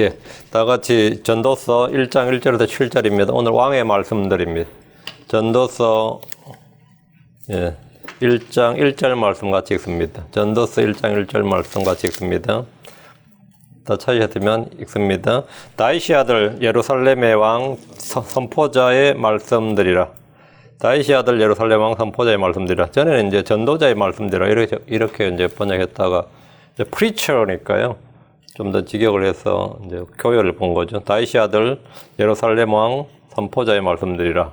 예, 다 같이 전도서 1장 1절부터 7절입니다. 오늘 왕의 말씀드립니다. 전도서 1장 1절 말씀 같이 읽습니다. 전도서 1장 1절 말씀 같이 읽습니다. 다 찾으셨으면 읽습니다. 다윗의 아들 예루살렘의 왕 선포자의 말씀드리라. 다윗의 아들 예루살렘 왕 선포자의 말씀드리라. 전에는 이제 전도자의 말씀드리라 이렇게 이제 번역했다가 이제 프리처니까요. 좀 더 직역을 해서 이제 교회를 본 거죠. 다윗의 아들 예루살렘 왕 선포자의 말씀드리라.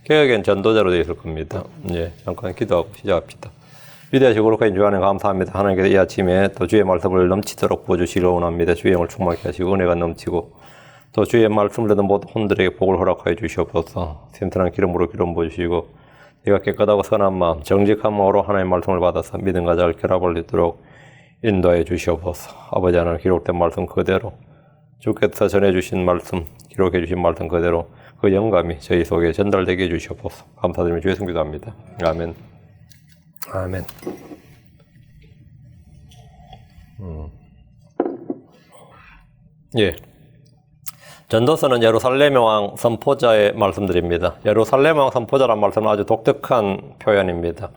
개혁엔 전도자로 되어 있을 겁니다. 예, 잠깐 기도하고 시작합시다. 위대하시고 거룩하신 주 하나님 감사합니다. 하나님께서 이 아침에 또 주의 말씀을 넘치도록 부어주시기를 원합니다. 주의 영을 충만케 하시고 은혜가 넘치고 또 주의 말씀을 듣는 모든 혼들에게 복을 허락하여 주시옵소서. 샘선한 기름으로 기름 부어주시고 내가 깨끗하고 선한 마음 정직한 마음으로 하나님의 말씀을 받아서 믿음과 잘 결합을 있도록 인도해 주시옵소서. 아버지 하나님 기록된 말씀 그대로 주께서 전해주신 말씀 기록해 주신 말씀 그대로 그 영감이 저희 속에 전달되게 해 주시옵소서. 감사드리며 주의 성기도 합니다. 아멘. 아멘. 예. 전도서는 예루살렘 왕 선포자의 말씀드립니다. 예루살렘 왕 선포자란 말씀은 아주 독특한 표현입니다.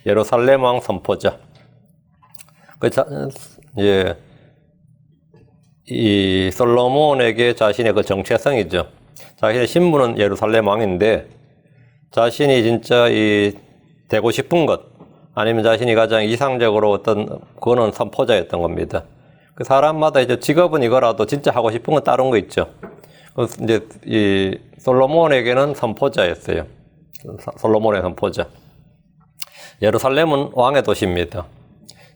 예루살렘 왕 선포자. 이 솔로몬에게 자신의 그 정체성이죠. 자신의 신분은 예루살렘 왕인데 자신이 진짜 되고 싶은 것 아니면 자신이 가장 이상적으로 그거는 선포자였던 겁니다. 그 사람마다 이제 직업은 이거라도 진짜 하고 싶은 건 다른 거 있죠. 그래서 이제 이 솔로몬에게는 선포자였어요. 솔로몬의 선포자. 예루살렘은 왕의 도시입니다.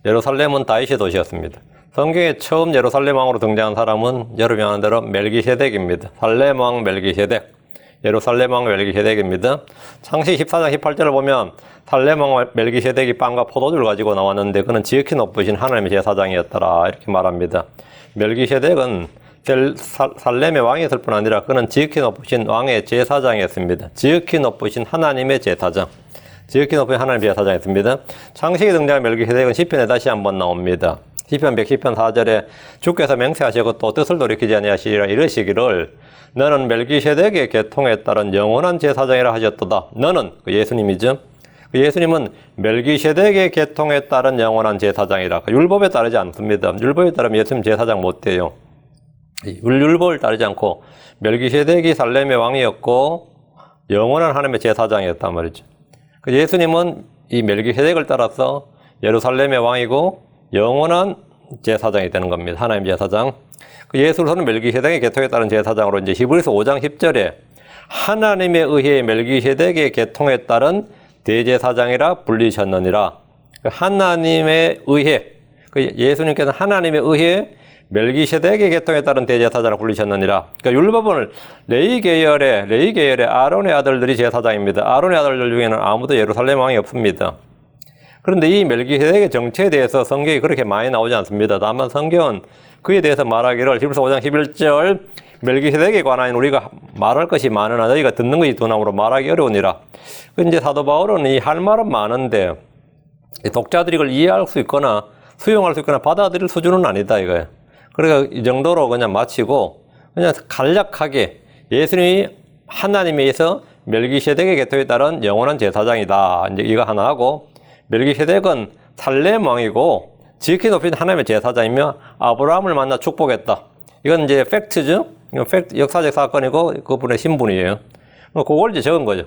예루살렘은 다윗의 도시였습니다. 성경에 처음 예루살렘 왕으로 등장한 사람은 여러분이 아는 대로 멜기세덱입니다. 살렘 왕 멜기세덱. 예루살렘 왕 멜기세덱입니다. 창세기 14장 18절을 보면 살렘 왕 멜기세덱이 빵과 포도주를 가지고 나왔는데 그는 지극히 높으신 하나님의 제사장이었더라 이렇게 말합니다. 멜기세덱은 살렘의 왕이었을 뿐 아니라 그는 지극히 높으신 왕의 제사장이었습니다. 지극히 높으신 하나님의 제사장. 지극히 높은 하나님의 제사장이었습니다. 창세기 등장한 멜기세덱은 시편에 다시 한번 나옵니다. 시편 110편 4절에 주께서 맹세하시고 또 뜻을 돌이키지 아니하시리라 이르시기를 너는 멜기세덱의 계통에 따른 영원한 제사장이라 하셨도다. 너는 그 예수님이죠. 그 예수님은 멜기세덱의 계통에 따른 영원한 제사장이라. 율법에 따르지 않습니다. 율법에 따르면 예수님 제사장 못 돼요. 율법을 따르지 않고 멜기세덱이 살렘의 왕이었고 영원한 하나님의 제사장이었단 말이죠. 그 예수님은 이 멜기세덱을 따라서 예루살렘의 왕이고 영원한 제사장이 되는 겁니다. 하나님 제사장. 그 예수로서는 멜기세덱의 계통에 따른 제사장으로 이제 히브리서 5장 10절에 하나님에 의해 멜기세덱의 계통에 따른 대제사장이라 불리셨느니라. 하나님에 의해 예수님께서 하나님에 의해 멜기세덱의 계통에 따른 대제사장을 불리셨느니라. 그러니까 율법은 레위 계열의 아론의 아들들이 제사장입니다. 아론의 아들들 중에는 아무도 예루살렘 왕이 없습니다. 그런데 이 멜기세덱의 정체에 대해서 성경이 그렇게 많이 나오지 않습니다. 다만 성경은 그에 대해서 말하기를 히브리서 5장 11절 멜기세덱에 관한 우리가 말할 것이 많으나 너희가 듣는 것이 두나무로 말하기 어려우니라. 이제 사도 바울은 이 할 말은 많은데 독자들이 이걸 이해할 수 있거나 수용할 수 있거나 받아들일 수준은 아니다 이거예요. 그러니까 이 정도로 그냥 마치고 그냥 간략하게 예수님이 하나님에 의해서 멜기세덱의 계통에 따른 영원한 제사장이다. 이제 이거 하나 하고 멜기세덱은 살렘 왕이고 지극히 높인 하나님의 제사장이며 아브라함을 만나 축복했다. 이건 이제 팩트죠. 역사적 사건이고 그분의 신분이에요. 그걸 이제 적은 거죠.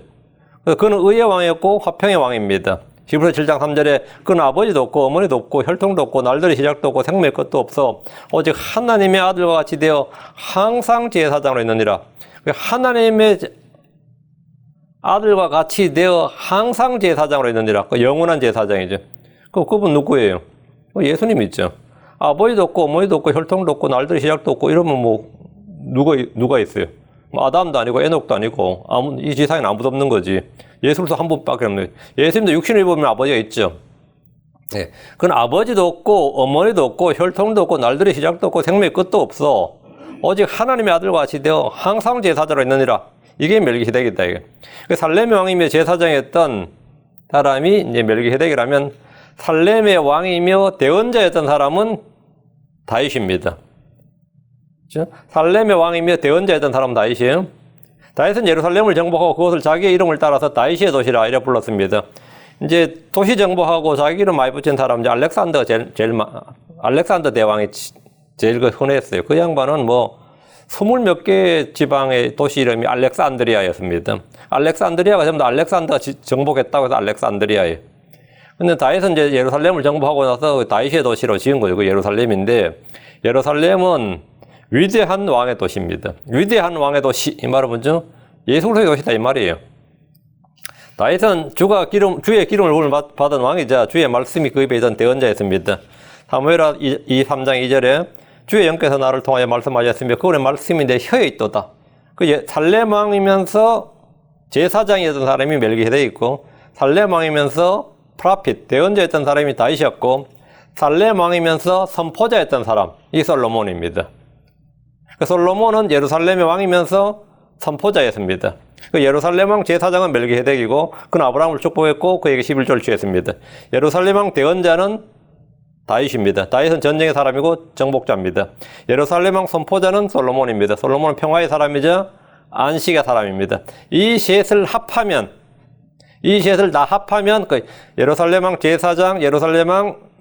그는 의의 왕이었고 화평의 왕입니다. 히브리서 7장 3절에 그는 아버지도 없고 어머니도 없고 혈통도 없고 날들의 시작도 없고 생명의 끝도 없어 오직 하나님의 아들과 같이 되어 항상 제사장으로 있느니라. 하나님의 아들과 같이 되어 항상 제사장으로 있느니라. 영원한 제사장이죠. 그분 누구예요? 예수님 있죠. 아버지도 없고 어머니도 없고 혈통도 없고 날들의 시작도 없고 이러면 뭐 누가 있어요? 아담도 아니고 에녹도 아니고 이 지상에는 아무도 없는 거지. 예수로서 한 분밖에 없는 거예요. 예수님도 육신을 입으면 아버지가 있죠. 예. 그건 아버지도 없고 어머니도 없고 혈통도 없고 날들의 시작도 없고 생명의 끝도 없어. 오직 하나님의 아들과 같이 되어 항상 제사장으로 있느니라. 이게 멜기세덱이다 이게. 살렘의 왕이며 제사장이었던 사람이 이제 멜기세덱이라면 살렘의 왕이며 대언자였던 사람은 다윗입니다. 살렘의 왕이며 대언자였던 사람 다윗이에요. 다윗은 예루살렘을 정복하고 그것을 자기의 이름을 따라서 다윗의 도시라 이래 불렀습니다. 이제 도시 정복하고 자기 이름 많이 붙인 사람 이제 알렉산더 대왕이 제일 흔했어요. 그 양반은 뭐 20몇 개 지방의 도시 이름이 알렉산드리아였습니다. 알렉산드리아가 전부 다 알렉산더가 정복했다고 해서 알렉산드리아예요. 근데 다윗은 이제 예루살렘을 정복하고 나서 다윗의 도시로 지은 거죠. 그 예루살렘인데, 예루살렘은 위대한 왕의 도시입니다. 위대한 왕의 도시, 이 말은 뭐죠? 예수 그리스도의 도시다 이 말이에요. 다윗은 주의 기름을 받은 왕이자 주의 말씀이 그 입에 있던 대언자였습니다. 사무엘하 3장 2절에 주의 영께서 나를 통하여 말씀하셨으며 그분의 말씀이 내 혀에 있도다. 그 살렘 왕이면서 제사장이었던 사람이 멜기세덱이 있고, 살렘 왕이면서 프라핏 대언자였던 사람이 다윗이었고, 살렘 왕이면서 선포자였던 사람이 솔로몬입니다. 그 솔로몬은 예루살렘의 왕이면서 선포자였습니다. 그 예루살렘 왕 제사장은 멜기세덱이고, 그는 아브라함을 축복했고 그에게 11조를 취했습니다. 예루살렘 왕 대언자는 다윗입니다. 다윗은 전쟁의 사람이고 정복자입니다. 예루살렘 왕 선포자는 솔로몬입니다. 솔로몬은 평화의 사람이자 안식의 사람입니다. 이 셋을 다 합하면 그 예루살렘 왕 제사장, 예루살렘 왕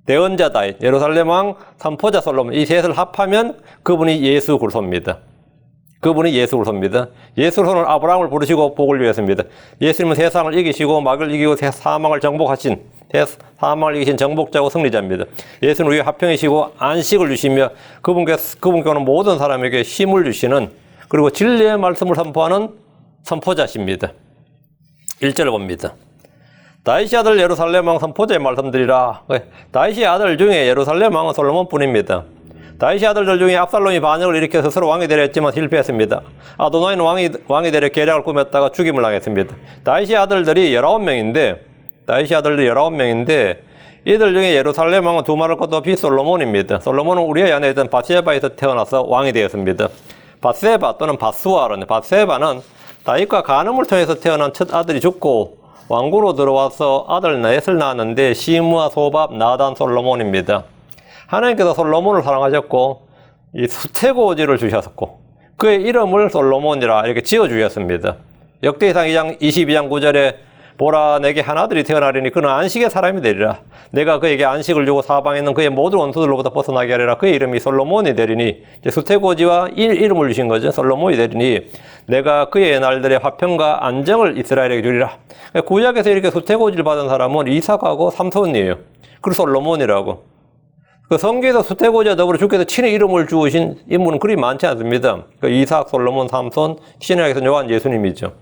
대언자 다윗, 예루살렘 왕 선포자 솔로몬, 이 셋을 합하면 그분이 예수 그리스도입니다. 그분이 예수 그리스도입니다. 예수 그리스도는 아브라함을 부르시고 복을 주셨습니다. 예수님은 세상을 이기시고 막을 이기고 사망을 이기신 정복자고 승리자입니다. 예수는 우리의 화평이시고 안식을 주시며 그분께는 모든 사람에게 힘을 주시는, 그리고 진리의 말씀을 선포하는 선포자십니다. 1절을 봅니다. 다윗의 아들 예루살렘 왕 선포자의 말씀드리라. 다윗의 아들 중에 예루살렘 왕은 솔로몬뿐입니다. 다윗의 아들들 중에 압살롬이 반역을 일으켜서 스스로 왕이 되려 했지만 실패했습니다. 아도나이는 왕이 되려 계략을 꾸몄다가 죽임을 당했습니다. 다윗의 아들들이 19명인데 이들 중에 예루살렘 왕은 두말할 것도 없이 솔로몬입니다. 솔로몬은 우리의 아내 있던 밧세바에서 태어나서 왕이 되었습니다. 밧세바 또는 밧수아라는, 밧세바는 다윗과 간음을 통해서 태어난 첫 아들이 죽고 왕궁으로 들어와서 아들 넷을 낳았는데 시므아, 소밥, 나단, 솔로몬입니다. 하나님께서 솔로몬을 사랑하셨고 이 수태고지를 주셨고 그의 이름을 솔로몬이라 이렇게 지어주셨습니다. 역대기상 22장 9절에 보라, 내게 한 아들이 태어나리니 그는 안식의 사람이 되리라. 내가 그에게 안식을 주고 사방에 있는 그의 모든 원수들로부터 벗어나게 하리라. 그의 이름이 솔로몬이 되리니, 수태고지와 이름을 주신 거죠. 솔로몬이 되리니 내가 그의 날들의 화평과 안정을 이스라엘에게 주리라. 구약에서 이렇게 수태고지를 받은 사람은 이삭하고 삼손이에요. 그리고 솔로몬이라고. 그 성경에서 수태고지와 더불어 주께서 친히 이름을 주신 인물은 그리 많지 않습니다. 그 이삭, 솔로몬, 삼손, 신약에서는 요한 예수님이죠.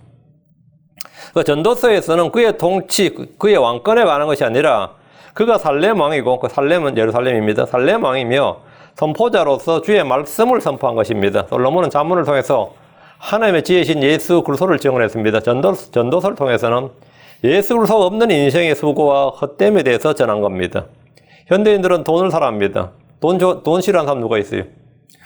그 전도서에서는 그의 통치, 그의 왕권에 관한 것이 아니라 그가 살렘 왕이고, 그 살렘은 예루살렘입니다. 살렘 왕이며 선포자로서 주의 말씀을 선포한 것입니다. 솔로몬은 잠언을 통해서 하나님의 지혜신 예수 그리스도를 증언했습니다. 전도서를 통해서는 예수 그리스도 없는 인생의 수고와 헛됨에 대해서 전한 겁니다. 현대인들은 돈을 사랑합니다. 돈 싫어하는 사람 누가 있어요?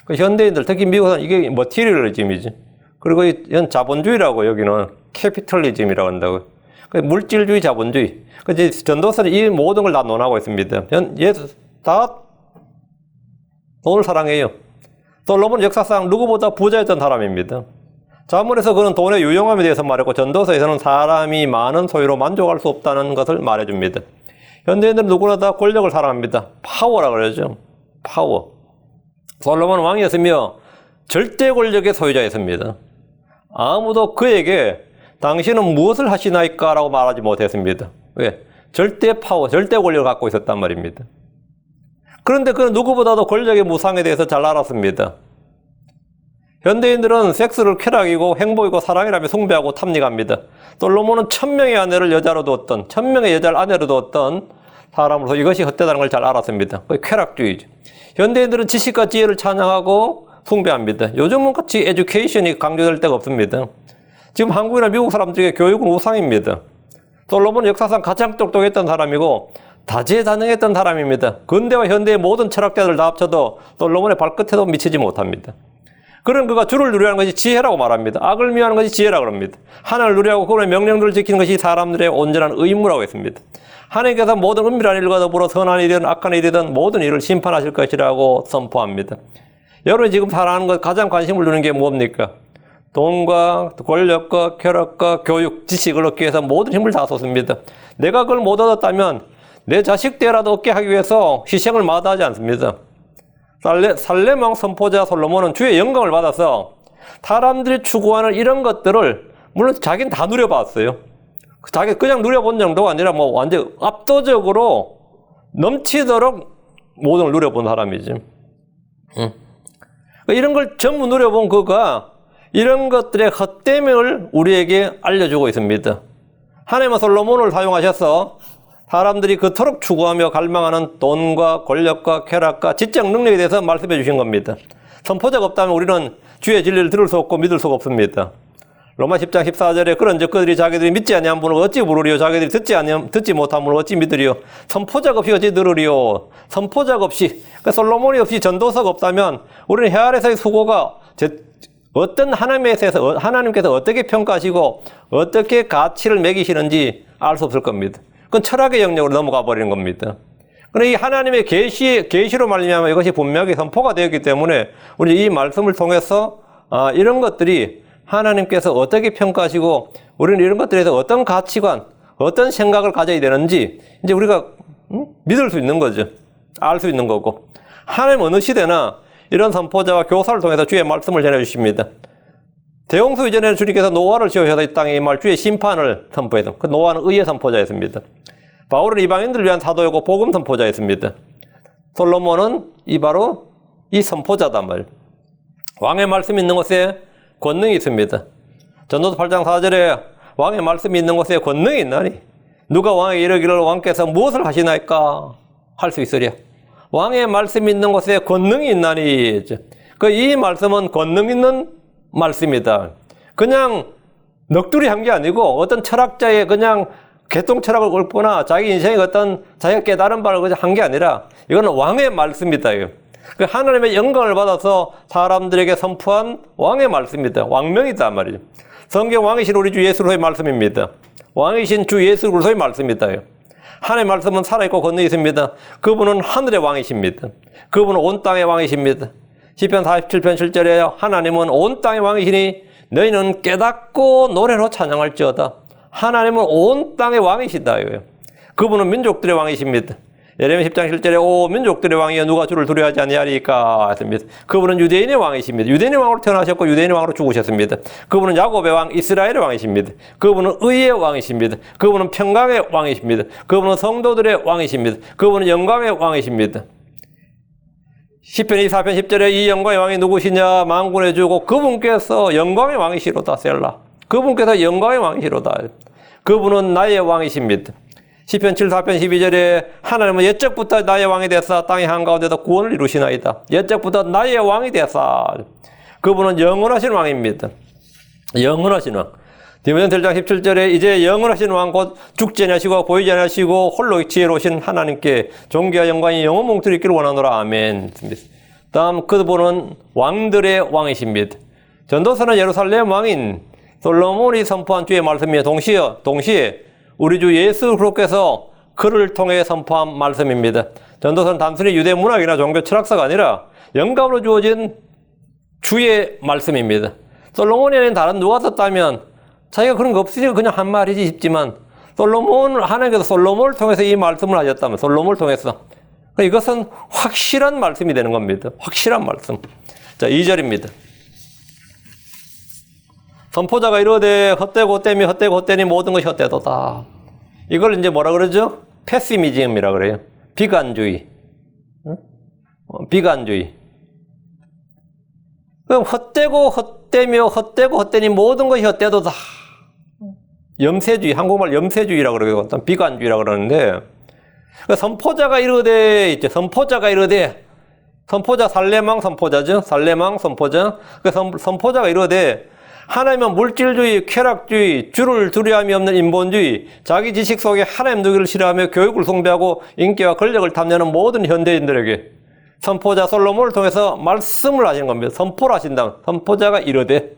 그 현대인들, 특히 미국은 이게 머티리얼리즘이지. 그리고 이건 자본주의라고, 여기는 캐피털리즘이라고 한다고. 물질주의, 자본주의. 전도서는 이 모든 걸 다 논하고 있습니다. 다 돈을 사랑해요. 솔로몬은 역사상 누구보다 부자였던 사람입니다. 잠언에서 그는 돈의 유용함에 대해서 말했고, 전도서에서는 사람이 많은 소유로 만족할 수 없다는 것을 말해줍니다. 현대인들은 누구나 다 권력을 사랑합니다. 파워라 그러죠. 파워. 솔로몬은 왕이었으며 절대 권력의 소유자였습니다. 아무도 그에게 당신은 무엇을 하시나이까? 라고 말하지 못했습니다. 왜? 절대 파워, 절대 권력을 갖고 있었단 말입니다. 그런데 그는 누구보다도 권력의 무상에 대해서 잘 알았습니다. 현대인들은 섹스를 쾌락이고 행복이고 사랑이라며 숭배하고 탐닉합니다. 솔로몬은 1000명의 아내를 여자로 두었던, 1000명의 여자를 아내로 두었던 사람으로서 이것이 헛되다는 걸 잘 알았습니다. 그게 쾌락주의죠. 현대인들은 지식과 지혜를 찬양하고 숭배합니다. 요즘은 같이 에듀케이션이 강조될 데가 없습니다. 지금 한국이나 미국 사람들에게 교육은 우상입니다. 솔로몬은 역사상 가장 똑똑했던 사람이고 다재다능했던 사람입니다. 근대와 현대의 모든 철학자들 다 합쳐도 솔로몬의 발끝에도 미치지 못합니다. 그런 그가 주를 누리하는 것이 지혜라고 말합니다. 악을 미워하는 것이 지혜라고 합니다. 하나님을 누리하고 그분의 명령들을 지키는 것이 사람들의 온전한 의무라고 했습니다. 하나님께서 모든 은밀한 일과 더불어 선한 일이든 악한 일이든 모든 일을 심판하실 것이라고 선포합니다. 여러분이 지금 살아가는 것 가장 관심을 두는 게 뭡니까? 돈과 권력과 쾌락과 교육, 지식을 얻기 위해서 모든 힘을 다 쏟습니다. 내가 그걸 못 얻었다면 내 자식 때라도 얻게 하기 위해서 희생을 마다하지 않습니다. 살렘왕 선포자 솔로몬은 주의 영광을 받아서 사람들이 추구하는 이런 것들을 물론 자기는 다 누려봤어요. 자기 그냥 누려본 정도가 아니라 뭐 완전 압도적으로 넘치도록 모든 걸 누려본 사람이지. 이런 걸 전부 누려본 그가 이런 것들의 헛됨을 우리에게 알려주고 있습니다. 하나님은 솔로몬을 사용하셔서 사람들이 그토록 추구하며 갈망하는 돈과 권력과 쾌락과 지적 능력에 대해서 말씀해 주신 겁니다. 선포자가 없다면 우리는 주의 진리를 들을 수 없고 믿을 수가 없습니다. 로마 10장 14절에 그런즉 그들이 자기들이 믿지 아니한 분을 어찌 부르리요? 자기들이 듣지 못한 분을 어찌 믿으리요? 선포자가 없이 어찌 들으리요? 선포자가 없이, 그러니까 솔로몬이 없이 전도서가 없다면 우리는 해 아래서의 수고가 어떤 하나님께서 어떻게 평가하시고 어떻게 가치를 매기시는지 알 수 없을 겁니다. 그건 철학의 영역으로 넘어가 버리는 겁니다. 그러나 이 하나님의 계시로 말미암아 이것이 분명하게 선포가 되었기 때문에 우리 이 말씀을 통해서 이런 것들이 하나님께서 어떻게 평가하시고 우리는 이런 것들에서 어떤 가치관, 어떤 생각을 가져야 되는지 이제 우리가 믿을 수 있는 거죠. 알 수 있는 거고. 하나님 어느 시대나 이런 선포자와 교사를 통해서 주의 말씀을 전해주십니다. 대홍수 이전에는 주님께서 노아를 지으셔서 이 땅에 임할 주의 심판을 선포해서 그 노아는 의의 선포자였습니다. 바울은 이방인들을 위한 사도였고 복음 선포자였습니다. 솔로몬은 바로 이 선포자단 말이에요. 왕의 말씀이 있는 곳에 권능이 있습니다. 전도서 8장 4절에 왕의 말씀이 있는 곳에 권능이 있나니 누가 왕에게 이르기를 왕께서 무엇을 하시나이까 할 수 있으랴. 왕의 말씀이 있는 곳에 권능이 있나니 이 말씀은 권능 있는 말씀이다. 그냥 넋두리 한 게 아니고 어떤 철학자의 그냥 개똥 철학을 읊거나 자기 인생의 어떤 자기가 깨달은 바를 한 게 아니라 이거는 왕의 말씀이다. 그 하나님의 영광을 받아서 사람들에게 선포한 왕의 말씀이다. 왕명이다 말이죠. 성경 왕이신 우리 주 예수 그리스도의 말씀입니다. 왕이신 주 예수 그리스도의 말씀이다. 하나님의 말씀은 살아있고 권능이 있습니다. 그분은 하늘의 왕이십니다. 그분은 온 땅의 왕이십니다. 시편 47편 7절에 하나님은 온 땅의 왕이시니 너희는 깨닫고 노래로 찬양할지어다. 하나님은 온 땅의 왕이시다. 그분은 민족들의 왕이십니다. 예레미야 10장 7절에 오 민족들의 왕이여 누가 주를 두려워하지 아니하리까 했습니다. 그분은 유대인의 왕이십니다. 유대인의 왕으로 태어나셨고 유대인의 왕으로 죽으셨습니다. 그분은 야곱의 왕 이스라엘의 왕이십니다. 그분은 의의 왕이십니다. 그분은 평강의 왕이십니다. 그분은 성도들의 왕이십니다. 그분은 영광의 왕이십니다. 시편 24편 10절에 이 영광의 왕이 누구시냐 만군의 주고 그분께서 영광의 왕이시로다 셀라. 그분께서 영광의 왕이시로다. 그분은 나의 왕이십니다. 시편 74편 12절에 하나님은 옛적부터 나의 왕이 되사 땅의 한가운데서 구원을 이루시나이다. 옛적부터 나의 왕이 되사. 그분은 영원하신 왕입니다. 영원하신 왕. 디모데전서 1장 17절에 이제 영원하신 왕 곧 죽지 아니하시고 보이지 아니하시고 홀로 지혜로우신 하나님께 존귀와 영광이 영원 몽투리 있기를 원하노라. 아멘. 다음 그분은 왕들의 왕이십니다. 전도서는 예루살렘 왕인 솔로몬이 선포한 주의 말씀이며 동시에 우리 주 예수 그리스도께서 그를 통해 선포한 말씀입니다. 전도서는 단순히 유대 문학이나 종교 철학서가 아니라 영감으로 주어진 주의 말씀입니다. 솔로몬이 아닌 다른 누가 썼다면 자기가 그런 거 없으니까 그냥 한 말이지 싶지만 하나님께서 솔로몬을 통해서 이 말씀을 하셨다면 솔로몬을 통해서 이것은 확실한 말씀이 되는 겁니다. 확실한 말씀. 자, 2절입니다. 선포자가 이르되 헛되고 헛되미 헛되고 헛되니 모든 것이 헛되도다. 이걸 이제 뭐라 그러죠? 패시미즘이라 그래요. 비관주의. 비관주의. 그럼 헛되고 헛되며 헛되고 헛되니 모든 것이 헛되도다. 염세주의, 한국말 염세주의라 그러고 비관주의라 그러는데 선포자가 이르되 선포자 살렘왕 선포자죠. 살렘왕 선포자. 선포자가 이르되 하나님은 물질주의, 쾌락주의, 주를 두려움이 없는 인본주의, 자기 지식 속에 하나님 누기를 싫어하며 교육을 숭배하고 인기와 권력을 탐내는 모든 현대인들에게 선포자 솔로몬을 통해서 말씀을 하시는 겁니다. 선포를 하신다. 선포자가 이르되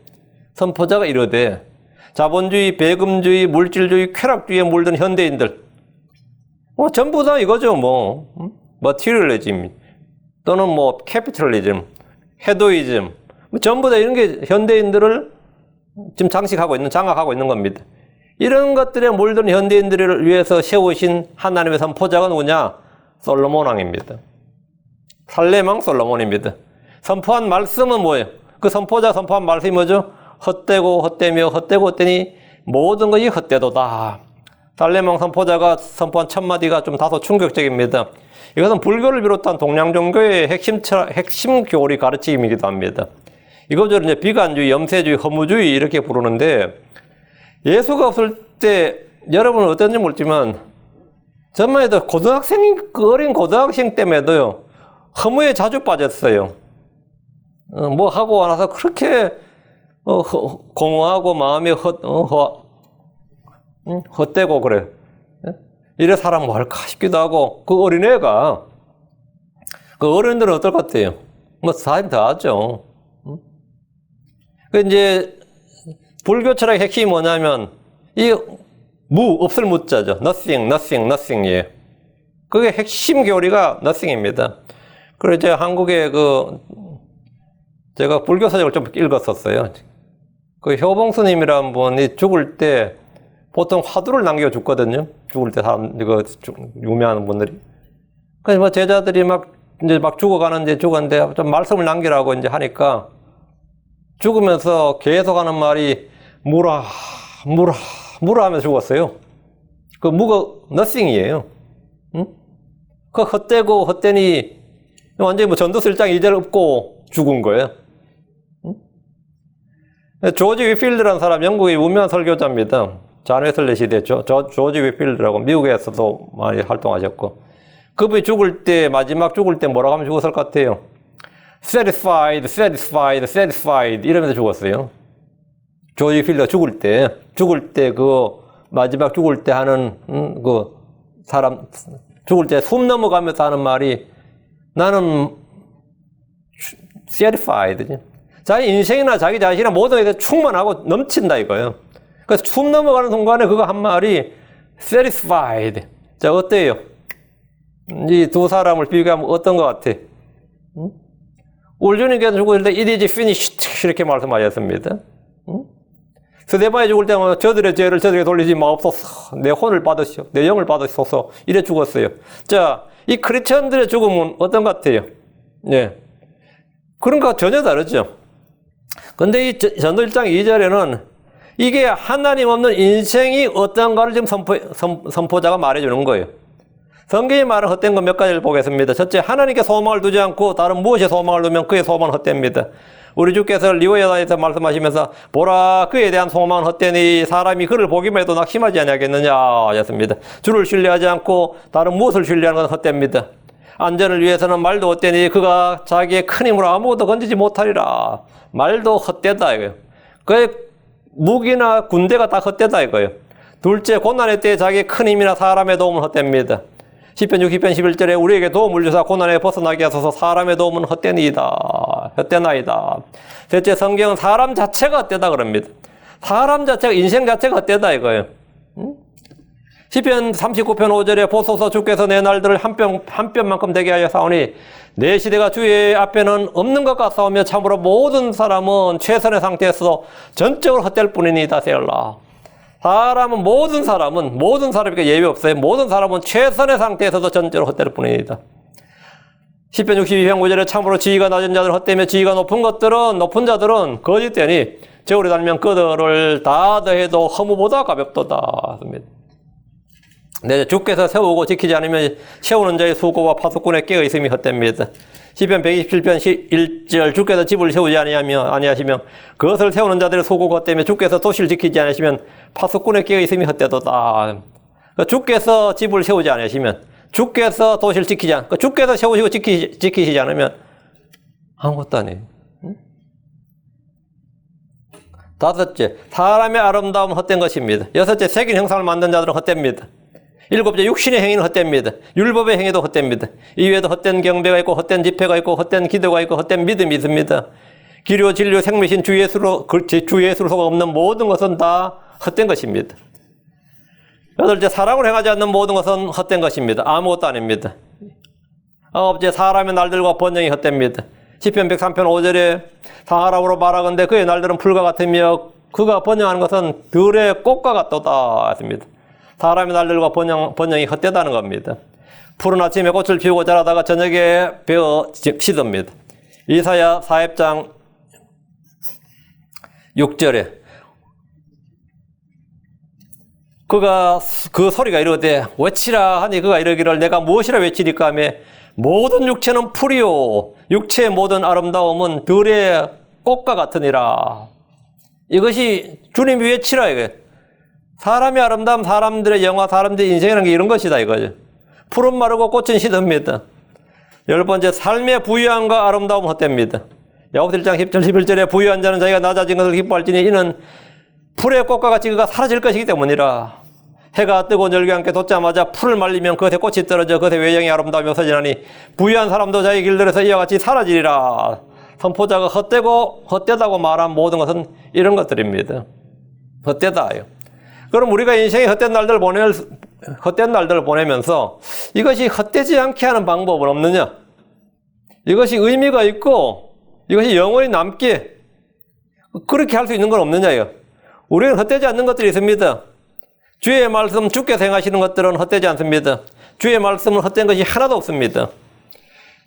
자본주의, 배금주의, 물질주의, 쾌락주의에 물든 현대인들 전부 다 이거죠. 머티리얼리즘 또는 캐피털리즘 해도이즘, 뭐 전부 다 이런 게 현대인들을 지금 장악하고 있는 겁니다. 이런 것들에 몰든 현대인들을 위해서 세우신 하나님의 선포자가 누구냐? 솔로몬 왕입니다. 살렘왕 솔로몬입니다. 선포한 말씀은 뭐예요? 그 선포한 말씀이 뭐죠? 헛되고 헛되며 헛되고 헛되니 모든 것이 헛되도다. 살렘왕 선포자가 선포한 첫 마디가 좀 다소 충격적입니다. 이것은 불교를 비롯한 동양 종교의 핵심 교리 가르침이기도 합니다. 이것을 이제 비관주의, 염세주의, 허무주의 이렇게 부르는데, 예수가 없을 때 여러분은 어떤지 모르지만 저만 해도 어린 고등학생 때문에도요 허무에 자주 빠졌어요. 뭐 하고 나서 그렇게 공허하고 마음이 헛되고 그래. 이래 사람 뭐 할까 싶기도 하고, 그 어린애가, 그 어른들은 어떨 것 같아요? 뭐 사람 다 하죠. 그 이제 불교 철학의 핵심이 뭐냐면 이 없을 무자죠. nothing이에요. 그게 핵심 교리가 nothing입니다. 그래서 이제 한국에 제가 불교 서적을 좀 읽었었어요. 그 효봉 스님이라는 분이 죽을 때 보통 화두를 남겨 죽거든요. 죽을 때 유명한 분들이. 그래서 뭐 제자들이 막 죽었는데 좀 말씀을 남기라고 이제 하니까 죽으면서 계속 하는 말이 무라 하면서 죽었어요. 그 무가 nothing이에요. 응? 그 헛되고 헛되니 완전히 뭐 전도설장 2절 엎고 죽은 거예요. 응? 조지 위필드라는 사람, 영국의 유명한 설교자입니다. 잔웨슬리 시대 조지 위필드라고 미국에서도 많이 활동하셨고, 그분이 마지막 죽을 때 뭐라고 하면 죽었을 것 같아요? satisfied 이러면서 죽었어요. 조지 필더 죽을 때 마지막 죽을 때 하는 사람 죽을 때 숨 넘어가면서 하는 말이 나는 satisfied. 자기 인생이나 자기 자신이나 모든 것에 충만하고 넘친다 이거예요. 그래서 숨 넘어가는 순간에 그거 한 말이 satisfied. 자, 어때요? 이 두 사람을 비교하면 어떤 것 같아? 응? 울주님께서 죽을 때 it is finished 이렇게 말씀하셨습니다. 응? 스데반이 죽을 때는 저들의 죄를 저들에게 돌리지 마옵소서. 내 혼을 받으시오. 내 영을 받으소서. 이래 죽었어요. 자, 이 크리스천들의 죽음은 어떤 것 같아요? 예. 그런 거 전혀 다르죠. 근데 이 전도 1장 2절에는 이게 하나님 없는 인생이 어떤가를 지금 선포자가 말해주는 거예요. 성경이 말하는 헛된 건 몇 가지를 보겠습니다. 첫째, 하나님께 소망을 두지 않고 다른 무엇에 소망을 두면 그의 소망은 헛됩니다. 우리 주께서 리오야다에서 말씀하시면서 보라 그에 대한 소망은 헛되니 사람이 그를 보기만 해도 낙심하지 아니하겠느냐 하셨습니다. 주를 신뢰하지 않고 다른 무엇을 신뢰하는 건 헛됩니다. 안전을 위해서는 말도 헛되니 그가 자기의 큰 힘으로 아무것도 건지지 못하리라. 말도 헛되다 이거예요. 그 무기나 군대가 다 헛되다 이거예요. 둘째, 고난의 때에 자기의 큰 힘이나 사람의 도움은 헛됩니다. 시편 60편 11절에 우리에게 도움을 주사 고난에 벗어나게 하소서. 사람의 도움은 헛되나이다. 셋째, 성경은 사람 자체가 헛되다 그럽니다. 사람 자체가, 인생 자체가 헛되다 이거예요. 시편 39편 5절에 보소서 주께서 내 날들을 한 뼘만큼 되게 하여 사오니 내 시대가 주의 앞에는 없는 것 같사오며 참으로 모든 사람은 최선의 상태에서 전적으로 헛될 뿐이니이다. 세울라. 모든 사람이니까 예외 없어요. 모든 사람은 최선의 상태에서도 전적으로 헛될 뿐이다. 시편 62편 9절에 참으로 지위가 낮은 자들은 헛되며 지위가 높은 자들은 거짓되니 저울에 달면 그들을 다 더해도 허무보다 가볍도다. 네, 주께서 세우고 지키지 않으면 세우는 자의 수고와 파수꾼의 깨어 있음이 헛됩니다. 시편 127편 1절 주께서 집을 세우지 아니하시며 그것을 세우는 자들의 수고가 헛되며 주께서 도시를 지키지 않으시면 파수꾼의 깨어 있음이 헛되도다. 주께서 집을 세우지 않으시면, 주께서 도시를 지키지 않으면, 주께서 세우시고 지키시지 않으면 아무것도 아니에요. 다섯째, 사람의 아름다움은 헛된 것입니다. 여섯째, 색인 형상을 만든 자들은 헛됩니다. 일곱째, 육신의 행위는 헛됩니다. 율법의 행위도 헛됩니다. 이외에도 헛된 경배가 있고 헛된 집회가 있고 헛된 기도가 있고 헛된 믿음이 있습니다. 기료, 진료, 생미신 주 예수로 없는 모든 것은 다 헛된 것입니다. 여덟째, 사랑을 행하지 않는 모든 것은 헛된 것입니다. 아무것도 아닙니다. 아홉째, 사람의 날들과 번영이 헛됩니다. 시편 103편 5절에 상하라고 말하건대 그의 날들은 풀과 같으며 그가 번영하는 것은 들의 꽃과 같도다 했습니다. 사람의 날들과 번영이 헛되다는 겁니다. 푸른 아침에 꽃을 피우고 자라다가 저녁에 베어 시듭니다. 이사야 40장 6절에 그가 그 소리가 이르되 외치라 하니 그가 이르기를 내가 무엇이라 외치리까 하며 모든 육체는 풀이요 육체의 모든 아름다움은 들의 꽃과 같으니라. 이것이 주님이 외치라 이게. 사람의 아름다움, 사람들의 영화, 사람들의 인생이라는 게 이런 것이다 이거죠. 풀은 마르고 꽃은 시듭니다. 10번째, 삶의 부유함과 아름다움은 헛됩니다. 야고보서 1장 10절 11절에 부유한 자는 자기가 낮아진 것을 기뻐할지니 이는 풀의 꽃과 같이 그가 사라질 것이기 때문이라. 해가 뜨고 열기 함께 돋자마자 풀을 말리면 그것에 꽃이 떨어져 그것의 외형이 아름다움이 없어지나니 부유한 사람도 자기 길들에서 이와 같이 사라지리라. 선포자가 헛되다고 말한 모든 것은 이런 것들입니다. 헛되다요. 그럼 우리가 인생의 헛된 날들을 보내면서 이것이 헛되지 않게 하는 방법은 없느냐? 이것이 의미가 있고 이것이 영원히 남게 그렇게 할 수 있는 건 없느냐요? 우리는 헛되지 않는 것들이 있습니다. 주의 말씀, 주께서 행하시는 것들은 헛되지 않습니다. 주의 말씀은 헛된 것이 하나도 없습니다.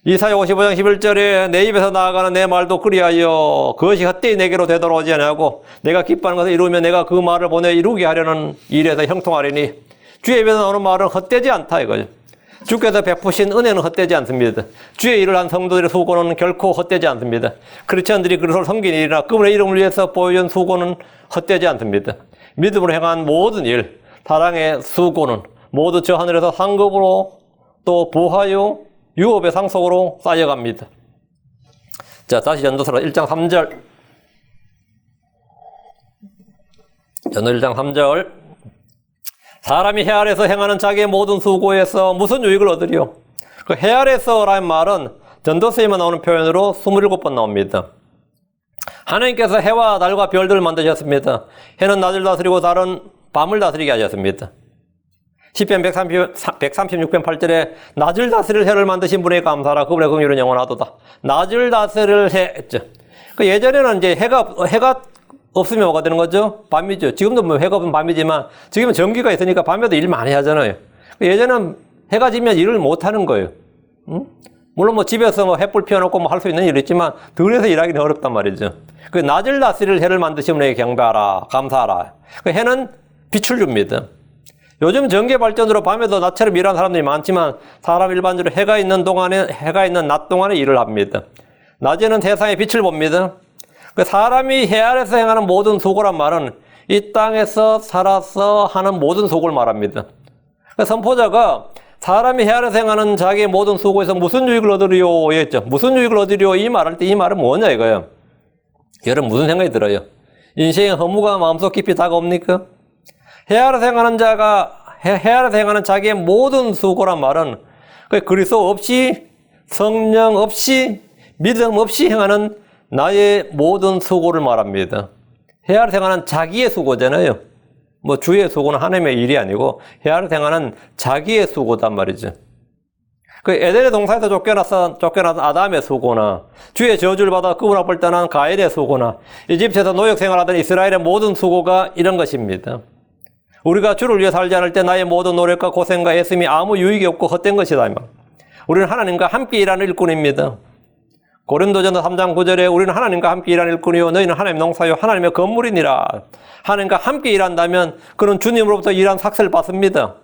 이사야 55장 11절에 내 입에서 나아가는 내 말도 그리하여 그것이 헛되이 내게로 되돌아오지 아니하고 내가 기뻐하는 것을 이루면 내가 그 말을 보내 이루게 하려는 일에서 형통하리니 주의 입에서 나오는 말은 헛되지 않다 이거죠. 주께서 베푸신 은혜는 헛되지 않습니다. 주의 일을 한 성도들의 수고는 결코 헛되지 않습니다. 크리스천들이 그리스도를 섬긴 일이나 그분의 이름을 위해서 보여준 수고는 헛되지 않습니다. 믿음으로 행한 모든 일, 사랑의 수고는 모두 저 하늘에서 상급으로 또 부하요 유업의 상속으로 쌓여갑니다. 자, 다시 전도서 1장 3절. 전도 1장 3절. 사람이 해 아래서 행하는 자기의 모든 수고에서 무슨 유익을 얻으리요? 그 해 아래서라는 말은 전도서에만 나오는 표현으로 27번 나옵니다. 하나님께서 해와 달과 별들을 만드셨습니다. 해는 낮을 다스리고 달은 밤을 다스리게 하셨습니다. 시편 136편 8절에 낮을 다스릴 해를 만드신 분에게 감사하라. 그분의 긍휼은 영원하도다. 낮을 다스릴 해 했죠. 그 예전에는 이제 해가 없으면 뭐가 되는 거죠? 밤이죠. 지금도 뭐 해가 없으면 밤이지만 지금은 전기가 있으니까 밤에도 일 많이 하잖아요. 예전에는 해가 지면 일을 못 하는 거예요. 응? 물론 뭐 집에서 뭐 햇불 피워놓고 뭐 할 수 있는 일이 있지만 들에서 일하기는 어렵단 말이죠. 그 낮을 다스릴 해를 만드신 분에게 경배하라. 감사하라. 그 해는 빛을 줍니다. 요즘 전기 발전으로 밤에도 낮처럼 일하는 사람들이 많지만 사람 일반적으로 해가 있는 낮 동안에 일을 합니다. 낮에는 세상의 빛을 봅니다. 그 사람이 해 아래서 행하는 모든 수고란 말은 이 땅에서 살아서 하는 모든 수고를 말합니다. 그 선포자가 사람이 해 아래서 행하는 자기의 모든 수고에서 무슨 유익을 얻으리요 했죠. 무슨 유익을 얻으리요 이 말할 때 이 말은 뭐냐 이거예요. 여러분 무슨 생각이 들어요? 인생의 허무가 마음속 깊이 다가옵니까? 해 아래서 행하는 자기의 모든 수고란 말은 그리스도 없이 성령 없이 믿음 없이 행하는 나의 모든 수고를 말합니다. 해 아래서 행하는 자기의 수고잖아요. 뭐 주의 수고는 하나님의 일이 아니고 해 아래서 행하는 자기의 수고단 말이죠. 그 에덴의 동산에서 쫓겨나서 아담의 수고나 주의 저주를 받아 그분 앞을 떠난 가인의 수고나 이집트에서 노역 생활하던 이스라엘의 모든 수고가 이런 것입니다. 우리가 주를 위해 살지 않을 때 나의 모든 노력과 고생과 애씀이 아무 유익이 없고 헛된 것이다. 우리는 하나님과 함께 일하는 일꾼입니다. 고린도전서 3장 9절에 우리는 하나님과 함께 일하는 일꾼이요 너희는 하나님의 농사요 하나님의 건물이니라. 하나님과 함께 일한다면 그는 주님으로부터 일한 삭슬을 받습니다.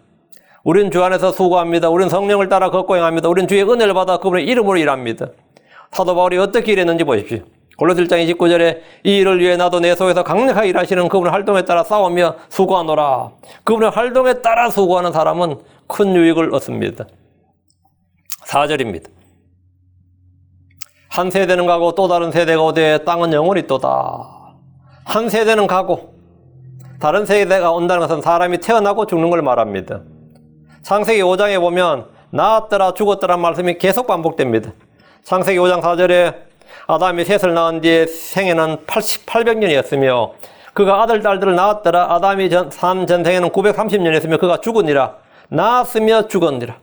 우리는 주 안에서 수고합니다. 우리는 성령을 따라 걷고 행합니다. 우리는 주의 은혜를 받아 그분의 이름으로 일합니다. 사도 바울이 어떻게 일했는지 보십시오. 골로새 1장 29절에 이 일을 위해 나도 내 속에서 강력하게 일하시는 그분의 활동에 따라 싸우며 수고하노라. 그분의 활동에 따라 수고하는 사람은 큰 유익을 얻습니다. 4절입니다. 한 세대는 가고 또 다른 세대가 오되 땅은 영원히 또다. 한 세대는 가고 다른 세대가 온다는 것은 사람이 태어나고 죽는 걸 말합니다. 창세기 5장에 보면 낳았더라 죽었더라 말씀이 계속 반복됩니다. 창세기 5장 4절에 아담이 셋을 낳은 뒤에 생애는 800년이었으며 그가 아들 딸들을 낳았더라. 아담이 산 전생에는 930년이었으며 그가 죽으니라. 낳았으며 죽었니라.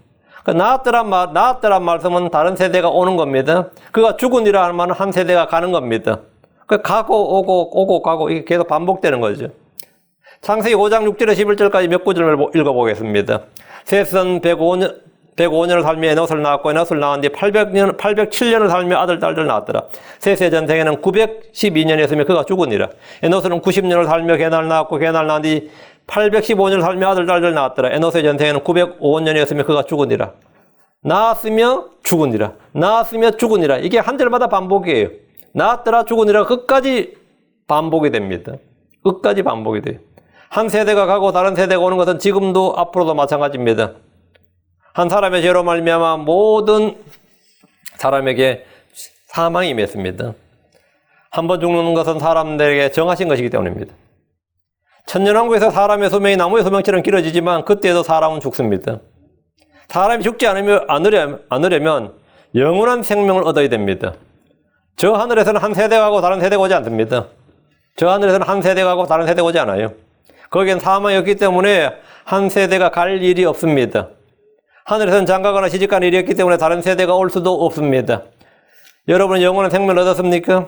그 나았더란 말씀은 다른 세대가 오는 겁니다. 그가 죽으니라 하는 말은 한 세대가 가는 겁니다. 그 가고 오고 가고 이게 계속 반복되는 거죠. 창세기 5장 6절에서 11절까지 몇 구절을 읽어보겠습니다. 셋은 105년을 살며 에노스를 낳았고 에노스를 낳은 뒤 807년을 살며 아들, 딸들 낳았더라. 셋의 전생에는 912년이었으며 그가 죽으니라. 에노스는 90년을 살며 게나를 낳았고 게나를 낳은 뒤 815년을 살며 아들, 딸들 낳았더라. 에노스의 전생에는 905년이었으며 그가 죽으니라. 낳았으며 죽으니라. 낳았으며 죽으니라. 이게 한 절마다 반복이에요. 낳았더라 죽으니라. 끝까지 반복이 됩니다. 끝까지 반복이 돼요. 한 세대가 가고 다른 세대가 오는 것은 지금도 앞으로도 마찬가지입니다. 한 사람의 죄로 말미암아 모든 사람에게 사망이 임했습니다. 한 번 죽는 것은 사람들에게 정하신 것이기 때문입니다. 천년왕국에서 사람의 수명이 나무의 수명처럼 길어지지만 그때도 사람은 죽습니다. 사람이 죽지 않으려면 영원한 생명을 얻어야 됩니다. 저 하늘에서는 한 세대가 가고 다른 세대가 오지 않습니다. 저 하늘에서는 한 세대가 가고 다른 세대가 오지 않아요. 거기엔 사망이 없기 때문에 한 세대가 갈 일이 없습니다. 하늘에서는 장가거나 시집가는 일이 없기 때문에 다른 세대가 올 수도 없습니다. 여러분은 영원한 생명을 얻었습니까?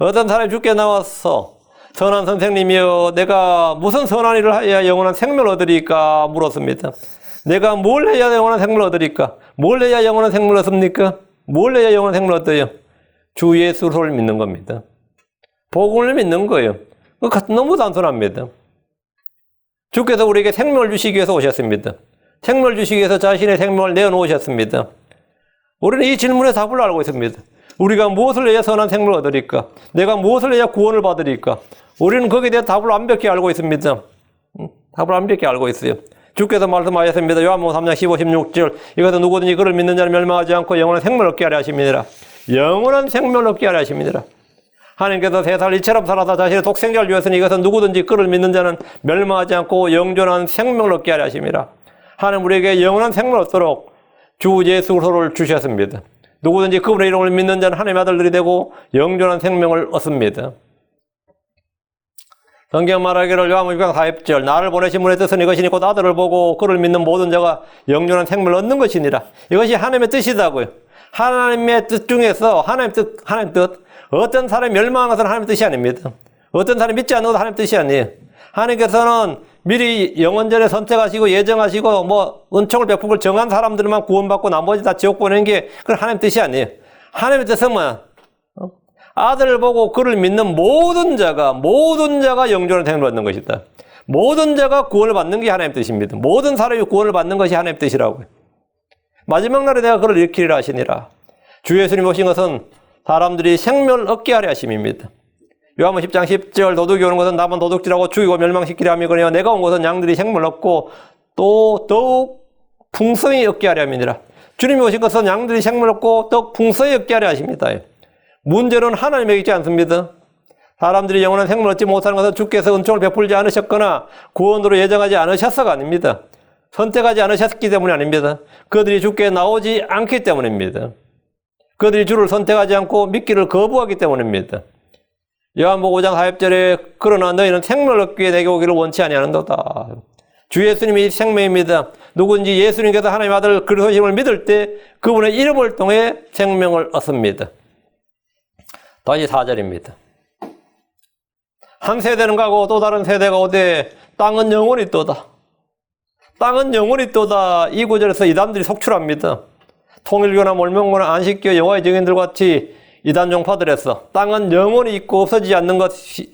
어떤 사람이 죽게 나와서 선한 선생님이여 내가 무슨 선한 일을 해야 영원한 생명을 얻으리까 물었습니다. 내가 뭘 해야 영원한 생명을 얻으리까? 뭘 해야 영원한 생명을 얻습니까? 뭘 해야 영원한 생명을 얻어요? 주 예수를 믿는 겁니다. 복음을 믿는 거예요. 너무 단순합니다. 주께서 우리에게 생명을 주시기 위해서 오셨습니다. 생명을 주시기 위해서 자신의 생명을 내어놓으셨습니다. 우리는 이 질문의 답을 알고 있습니다. 우리가 무엇을 해야 선한 생명을 얻으리까? 내가 무엇을 해야 구원을 받으리까? 우리는 거기에 대한 답을 완벽히 알고 있습니다. 답을 완벽히 알고 있어요. 주께서 말씀하셨습니다. 요한복음 3장 15, 16절 이것은 누구든지 그를 믿는 자는 멸망하지 않고 영원한 생명을 얻게 하려 하심이니라. 영원한 생명을 얻게 하려 하심이니라. 하나님께서 세상을 이처럼 살아서 자신의 독생자를 주었으니 이것은 누구든지 그를 믿는 자는 멸망하지 않고 영존한 생명을 얻게 하려 하심이라. 하나님 우리에게 영원한 생명을 얻도록 주 예수 그리스도를 주셨습니다. 누구든지 그분의 이름을 믿는 자는 하나님의 아들들이 되고 영존한 생명을 얻습니다. 성경 말하기를 요한복음 6장 40절 나를 보내신 분의 뜻은 이것이니 곧 아들을 보고 그를 믿는 모든 자가 영존한 생명을 얻는 것이니라. 이것이 하나님의 뜻이다고요. 하나님의 뜻 중에서 하나님 뜻 어떤 사람이 멸망한 것은 하나님의 뜻이 아닙니다. 어떤 사람이 믿지 않는 것은 하나님의 뜻이 아니에요. 하나님께서는 미리 영원전에 선택하시고 예정하시고 은총을 베풀고 정한 사람들만 구원받고 나머지 다 지옥 보내는 게 그건 하나님의 뜻이 아니에요. 하나님의 뜻은 뭐야? 아들을 보고 그를 믿는 모든 자가 영존한 생명을 얻는 것이다. 모든 자가 구원을 받는 게 하나님의 뜻입니다. 모든 사람이 구원을 받는 것이 하나님의 뜻이라고요. 마지막 날에 내가 그를 일으키리라 하시니라. 주 예수님 오신 것은 사람들이 생명을 얻게 하려 하심입니다. 요한복음 10장 10절 도둑이 오는 것은 나만 도둑질하고 죽이고 멸망시키려 함이거니와 내가 온 것은 양들이 생명을 얻고 또 더욱 풍성히 얻게 하려 함이니라. 주님이 오신 것은 양들이 생명을 얻고 더욱 풍성히 얻게 하려 하십니다. 문제는 하나님에게 있지 않습니다. 사람들이 영원한 생명을 얻지 못하는 것은 주께서 은총을 베풀지 않으셨거나 구원으로 예정하지 않으셔서가 아닙니다. 선택하지 않으셨기 때문이 아닙니다. 그들이 주께 나오지 않기 때문입니다. 그들이 주를 선택하지 않고 믿기를 거부하기 때문입니다. 요한복음 5장 40절에 그러나 너희는 생명을 얻기 위해 내게 오기를 원치 아니하는도다. 주 예수님이 생명입니다. 누군지 예수님께서 하나님의 아들 그리스도심을 믿을 때 그분의 이름을 통해 생명을 얻습니다. 다시 4절입니다. 한 세대는 가고 또 다른 세대가 오되 땅은 영원히 있도다. 땅은 영원히 있도다. 이 구절에서 이단들이 속출합니다. 통일교나 몰몬교나 안식교 여호와의 증인들 같이 이단 종파들에서 땅은 영원히 있고 없어지는 것이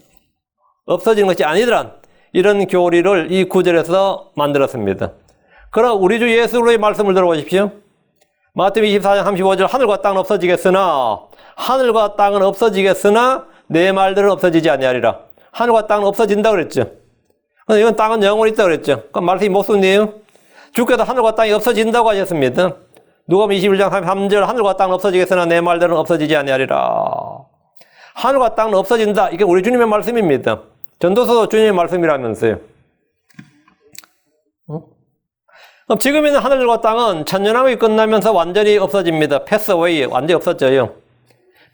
아니더란 이런 교리를 이 구절에서 만들었습니다. 그럼 우리 주 예수의 말씀을 들어보십시오. 마태복음 24장 35절 하늘과 땅은 없어지겠으나 내 말들은 없어지지 아니하리라. 하늘과 땅은 없어진다 그랬죠. 이건 땅은 영원히 있다 그랬죠. 그럼 말씀이 무슨이에요? 주께서 하늘과 땅이 없어진다고 하셨습니다. 누가복음 21장 3절 하늘과 땅은 없어지겠으나 내 말들은 없어지지 아니하리라. 하늘과 땅은 없어진다. 이게 우리 주님의 말씀입니다. 전도서도 주님의 말씀이라면서요. 그럼 지금 있는 하늘과 땅은 천년왕국이 끝나면서 완전히 없어집니다. 패스웨이 완전히 없어져요.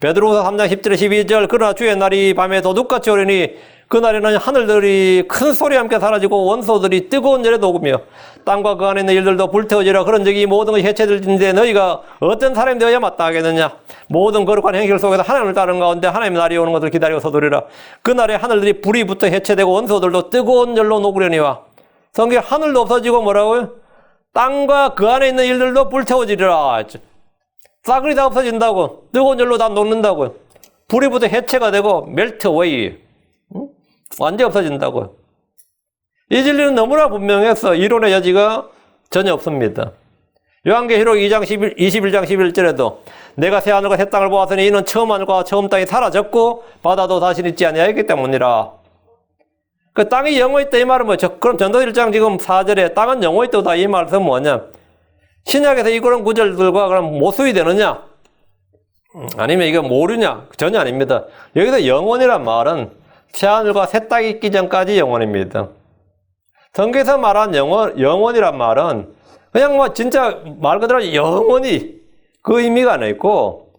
베드로후서 3장 10절 12절 그러나 주의 날이 밤에 도둑같이 오리니 그날에는 하늘들이 큰 소리와 함께 사라지고 원소들이 뜨거운 열에 녹으며 땅과 그 안에 있는 일들도 불태워지라. 그런 적이 모든 것이 해체될진데 너희가 어떤 사람이 되어야 마땅하겠느냐. 모든 거룩한 행실 속에서 하나님을 따르는 가운데 하나님의 날이 오는 것을 기다리고 서두르라. 그날에 하늘들이 불이 붙어 해체되고 원소들도 뜨거운 열로 녹으려니와. 성경에 하늘도 없어지고 뭐라고요? 땅과 그 안에 있는 일들도 불태워지리라. 싸그리 다 없어진다고. 뜨거운 열로 다 녹는다고. 불이 붙어 해체가 되고 멜트 어웨이. 완전히 없어진다고. 이 진리는 너무나 분명해서 이론의 여지가 전혀 없습니다. 요한계시록 2장 21장 11절에도 내가 새 하늘과 새 땅을 보았으니 이는 처음 하늘과 처음 땅이 사라졌고 바다도 다시 있지 아니하였기 때문이라. 그 땅이 영원히 있다 이 말은 뭐죠? 그럼 전도 1장 지금 4절에 땅은 영원히 있다 이 말은 뭐냐? 신약에서 이 그런 구절들과 그럼 모순이 되느냐? 아니면 이거 모르냐? 전혀 아닙니다. 여기서 영원이란 말은 새 하늘과 새 땅이 있기 전까지 영원입니다. 성경에서 말한 영원이란 말은 그냥 뭐 진짜 말 그대로 영원히 그 의미가 안 있고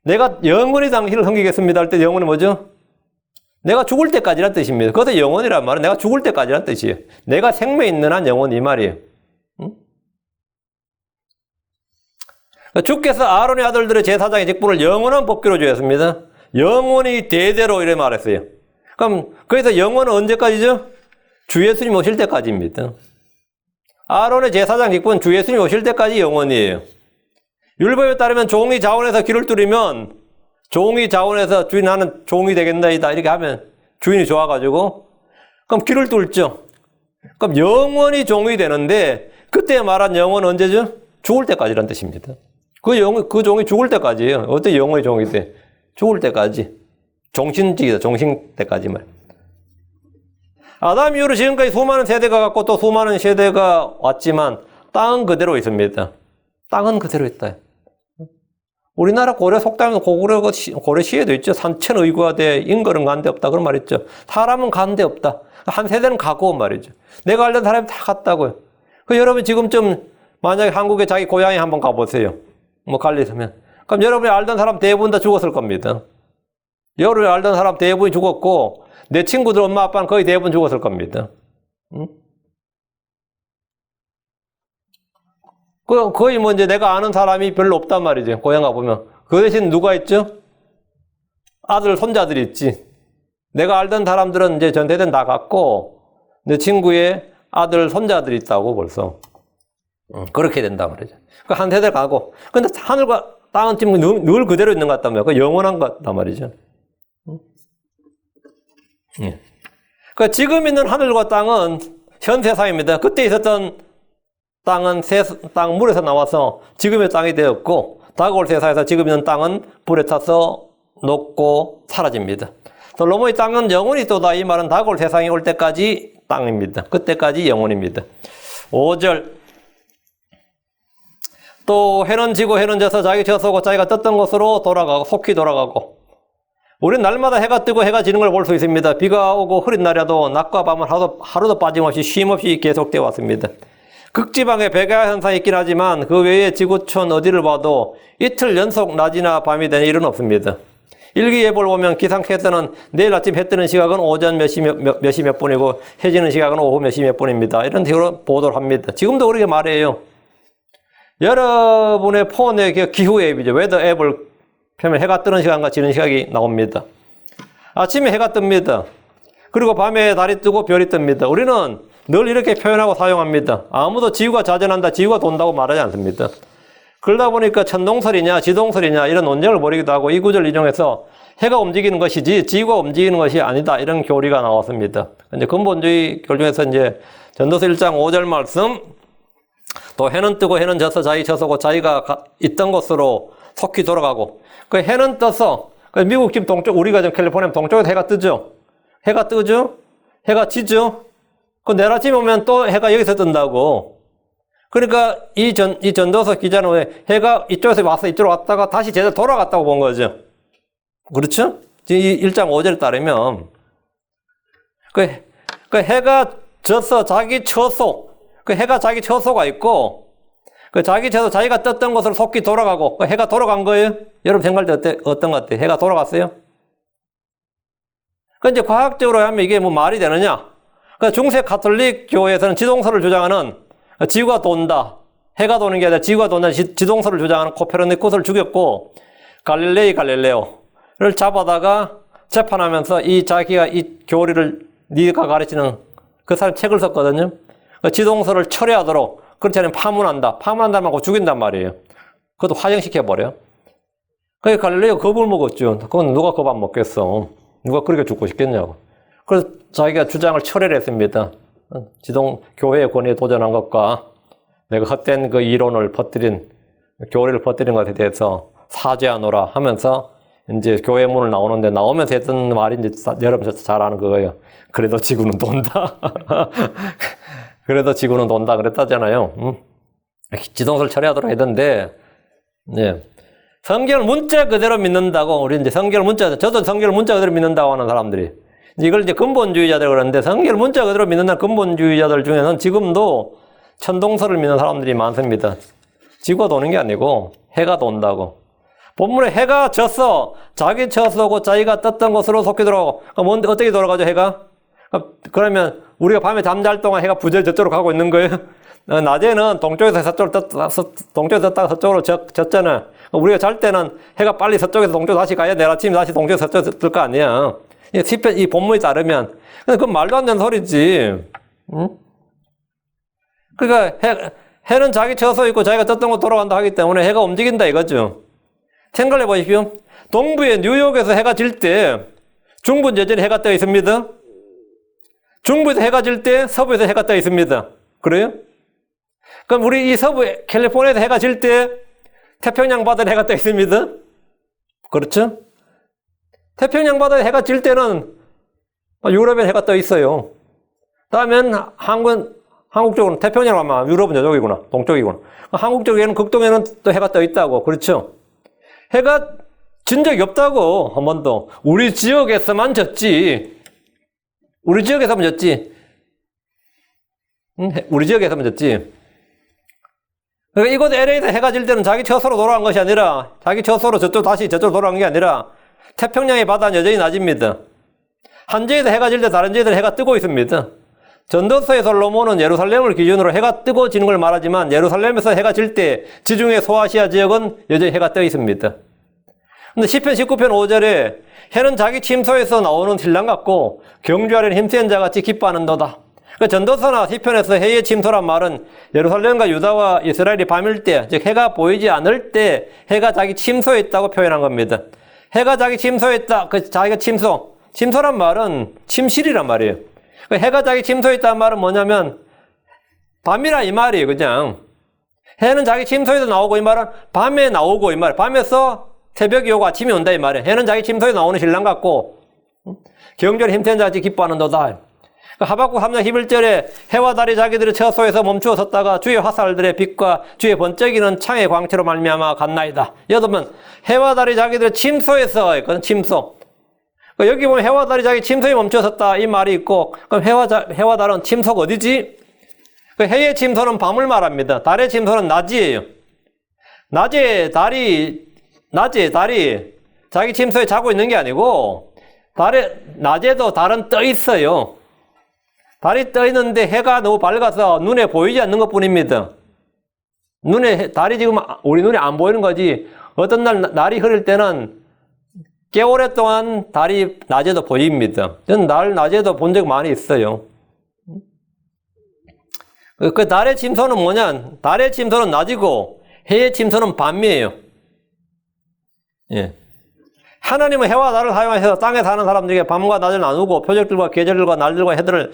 내가 영원히 당신을 섬기겠습니다 할 때 영원이 뭐죠? 내가 죽을 때까지란 뜻입니다. 그것도 영원이란 말은 내가 죽을 때까지란 뜻이에요. 내가 생명 있는 한 영원 이 말이에요. 주께서 아론의 아들들의 제사장의 직분을 영원한 법궤로 주었습니다. 영원히 대대로 이래 말했어요. 그럼 그래서 영원은 언제까지죠? 주 예수님 오실 때까지입니다. 아론의 제사장 직분 주 예수님 오실 때까지 영원이에요. 율법에 따르면 종이 자원해서 길을 뚫으면 종이 자원해서 주인 나는 종이 되겠나이다 이렇게 하면 주인이 좋아가지고 그럼 길을 뚫죠. 그럼 영원히 종이 되는데 그때 말한 영원은 언제죠? 죽을 때까지란 뜻입니다. 그 종이 죽을 때까지예요. 어떻게 영원히 종이 돼? 죽을 때까지. 종신직이다. 종신 때까지 말. 아담 이후로 지금까지 수많은 세대가 갔고 또 수많은 세대가 왔지만 땅은 그대로 있습니다. 땅은 그대로 있다. 우리나라 고려 속담에서 고려 시에도 있죠. 산천의구하되 인걸은 간데 없다 그런 말 있죠. 사람은 간데 없다. 한 세대는 가고 말이죠. 내가 알던 사람이 다 갔다고요. 여러분 지금쯤 만약에 한국에 자기 고향에 한번 가보세요. 뭐 갈 일 있으면. 그럼 여러분이 알던 사람 대부분 다 죽었을 겁니다. 여러분이 알던 사람 대부분이 죽었고 내 친구들 엄마 아빠는 거의 대부분 죽었을 겁니다. 응? 거의 뭐 이제 내가 아는 사람이 별로 없단 말이죠. 고향 가보면. 그 대신 누가 있죠? 아들, 손자들이 있지. 내가 알던 사람들은 이제 전 세대는 다 갔고, 내 친구의 아들, 손자들이 있다고 벌써. 그렇게 된단 말이죠. 한 세대 가고. 근데 하늘과 땅은 지금 늘 그대로 있는 것 같단 말이에요. 그 영원한 것 같단 말이죠. 그러니까 지금 있는 하늘과 땅은 현 세상입니다. 그때 있었던 땅은 땅 물에서 나와서 지금의 땅이 되었고 다가올 세상에서 지금 있는 땅은 불에 타서 녹고 사라집니다. 솔로몬의 땅은 영원히 있도다 이 말은 다가올 세상이 올 때까지 땅입니다. 그때까지 영원입니다. 5절 또 해는 지고 해는 져서 자기 져서고 자기가 떴던 곳으로 돌아가고 속히 돌아가고 우리는 날마다 해가 뜨고 해가 지는 걸 볼 수 있습니다. 비가 오고 흐린 날에도 낮과 밤은 하루도 빠짐없이 쉼없이 계속되어 왔습니다. 극지방에 백야 현상이 있긴 하지만 그 외에 지구촌 어디를 봐도 이틀 연속 낮이나 밤이 되는 일은 없습니다. 일기예보를 보면 기상캐스터는 내일 아침 해 뜨는 시각은 오전 몇 시 몇 분이고 해 지는 시각은 오후 몇 시 몇 분입니다. 이런 식으로 보도를 합니다. 지금도 그렇게 말해요. 여러분의 폰에 기후 앱이죠. 웨더 앱을 펴면 해가 뜨는 시간과 지는 시각이 나옵니다. 아침에 해가 뜹니다. 그리고 밤에 달이 뜨고 별이 뜹니다. 우리는 늘 이렇게 표현하고 사용합니다. 아무도 지구가 자전한다, 지구가 돈다고 말하지 않습니다. 그러다 보니까 천동설이냐 지동설이냐 이런 논쟁을 벌이기도 하고 이 구절 인용해서 해가 움직이는 것이지 지구가 움직이는 것이 아니다 이런 교리가 나왔습니다. 이제 근본주의 교리 중에서 이제 전도서 1장 5절 말씀 또 해는 뜨고 해는 져서 자기 져서고 자기가 있던 곳으로 속히 돌아가고 그 해는 떠서 미국 지금 동쪽 우리가 지금 캘리포니아 동쪽에서 해가 뜨죠. 해가 뜨죠. 해가 지죠. 그 내일 아침에 오면 또 해가 여기서 뜬다고. 그러니까 이 전도서 기자는 왜 해가 이쪽에서 와서 이쪽으로 왔다가 다시 제대로 돌아갔다고 본 거죠. 그렇죠? 이 1장 5절에 따르면 그 해가 져서 자기 처소 그 해가 자기 처소가 있고 그 자기 처소 자기가 떴던 곳으로 속히 돌아가고 그 해가 돌아간 거예요. 여러분 생각할 때 어떤 것 같아요? 해가 돌아갔어요? 그 이제 과학적으로 하면 이게 뭐 말이 되느냐? 그러니까 중세 가톨릭 교회에서는 지동설을 주장하는 지구가 돈다. 해가 도는 게 아니라 지구가 돈다는 지동설을 주장하는 코페르니쿠스를 죽였고 갈릴레오를 잡아다가 재판하면서 이 자기가 이 교리를 네가 가르치는 그 사람 책을 썼거든요. 지동설을 철회하도록 그렇지 않으면 파문한다. 파문한다는 말고 죽인단 말이에요. 그것도 화형시켜버려요. 그래서 갈릴레오 겁을 먹었죠. 그건 누가 겁 안 먹겠어. 누가 그렇게 죽고 싶겠냐고. 그래서 자기가 주장을 철회를 했습니다. 교회의 권위에 도전한 것과 내가 헛된 그 이론을 퍼뜨린, 교리를 퍼뜨린 것에 대해서 사죄하노라 하면서 이제 교회 문을 나오는데 나오면서 했던 말이 이제 여러분 잘 아는 그거예요. 그래도 지구는 돈다. 그래도 지구는 돈다 그랬다잖아요. 지동설 처리하도록 했던데, 네. 성경을 문자 그대로 믿는다고, 우리 이제 성경을 문자, 저도 성경을 문자 그대로 믿는다고 하는 사람들이. 이걸 이제 근본주의자들 그러는데 성경을 문자 그대로 믿는 근본주의자들 중에는 지금도 천동설을 믿는 사람들이 많습니다. 지구가 도는 게 아니고 해가 돈다고. 본문에 해가 졌어. 자기 쳤어고 자기가 떴던 곳으로 속히 돌아가고. 뭔데 어떻게 돌아가죠 해가? 그러면 우리가 밤에 잠잘 동안 해가 부절 저쪽으로 가고 있는 거예요. 낮에는 동쪽에서 서쪽으로 동쪽에서 떴다가 서쪽으로 졌잖아. 우리가 잘 때는 해가 빨리 서쪽에서 동쪽으로 다시 가야 내일 아침에 다시 동쪽에서 서쪽으로 뜰 거 아니야. 이 본문에 따르면. 근데 그건 말도 안 되는 소리지. 응? 그러니까 해는 자기 쳐서 있고 자기가 떴던 곳 돌아간다 하기 때문에 해가 움직인다 이거죠. 생각해 보십시오. 동부의 뉴욕에서 해가 질 때 중부는 여전히 해가 떠 있습니다. 중부에서 해가 질 때 서부에서 해가 떠 있습니다. 그래요? 그럼 우리 이 서부 캘리포니아에서 해가 질 때 태평양 바다에 해가 떠 있습니다. 그렇죠? 태평양 바다에 해가 질 때는 유럽에 해가 떠 있어요. 다음엔 한국 쪽은 태평양 아마 유럽은 저쪽이구나. 동쪽이구나. 한국 쪽에는 극동에는 또 해가 떠 있다고. 그렇죠? 해가 진 적이 없다고. 한 번도. 우리 지역에서만 졌지. 우리 지역에서만 졌지. 우리 지역에서만 졌지. 그러니까 이곳 LA에서 해가 질 때는 자기 처소로 돌아간 것이 아니라 자기 처소로 다시 저쪽으로 돌아간 게 아니라 태평양의 바다는 여전히 낮입니다. 한 지에서 해가 질 때 다른 지에서 해가 뜨고 있습니다. 전도서의 솔로몬은 예루살렘을 기준으로 해가 뜨고 지는 걸 말하지만 예루살렘에서 해가 질 때 지중해 소아시아 지역은 여전히 해가 떠 있습니다. 근데 시편 19편 5절에 해는 자기 침소에서 나오는 신랑 같고 경주하려는 힘센 자 같이 기뻐하는도다. 그러니까 전도서나 시편에서 해의 침소란 말은 예루살렘과 유다와 이스라엘이 밤일 때, 즉 해가 보이지 않을 때 해가 자기 침소에 있다고 표현한 겁니다. 해가 자기 침소에 있다. 그 자기가 침소란 말은 침실이란 말이에요. 해가 자기 침소에 있다는 말은 뭐냐면 밤이라 이 말이에요. 그냥 해는 자기 침소에서 나오고 이 말은 밤에 나오고 이 말. 밤에서 새벽이 오고 아침이 온다 이 말이에요. 해는 자기 침소에 나오는 신랑 같고 경주하려 힘센 자 같이 기뻐하는도다. 하박국 3장 11절에 해와 달이 자기들의 처소에서 멈추어 섰다가 주의 화살들의 빛과 주의 번쩍이는 창의 광채로 말미암아 갔나이다. 여러분 해와 달이 자기들의 침소에서 있거든. 침소. 여기 보면 해와 달이 자기 침소에 멈추어 섰다 이 말이 있고 그럼 해와 달은 침소가 어디지? 해의 침소는 밤을 말합니다. 달의 침소는 낮이에요. 낮에 달이 자기 침소에 자고 있는 게 아니고 낮에도 달은 떠 있어요. 달이 떠 있는데 해가 너무 밝아서 눈에 보이지 않는 것 뿐입니다. 달이 지금 우리 눈에 안 보이는 거지. 어떤 날 날이 흐릴 때는 꽤 오랫동안 달이 낮에도 보입니다. 저는 날 낮에도 본 적 많이 있어요. 그 달의 침소는 뭐냐? 달의 침소는 낮이고 해의 침소는 밤이에요. 예. 하나님은 해와 달을 사용하셔서 땅에 사는 사람들에게 밤과 낮을 나누고 표적들과 계절들과 날들과 해들을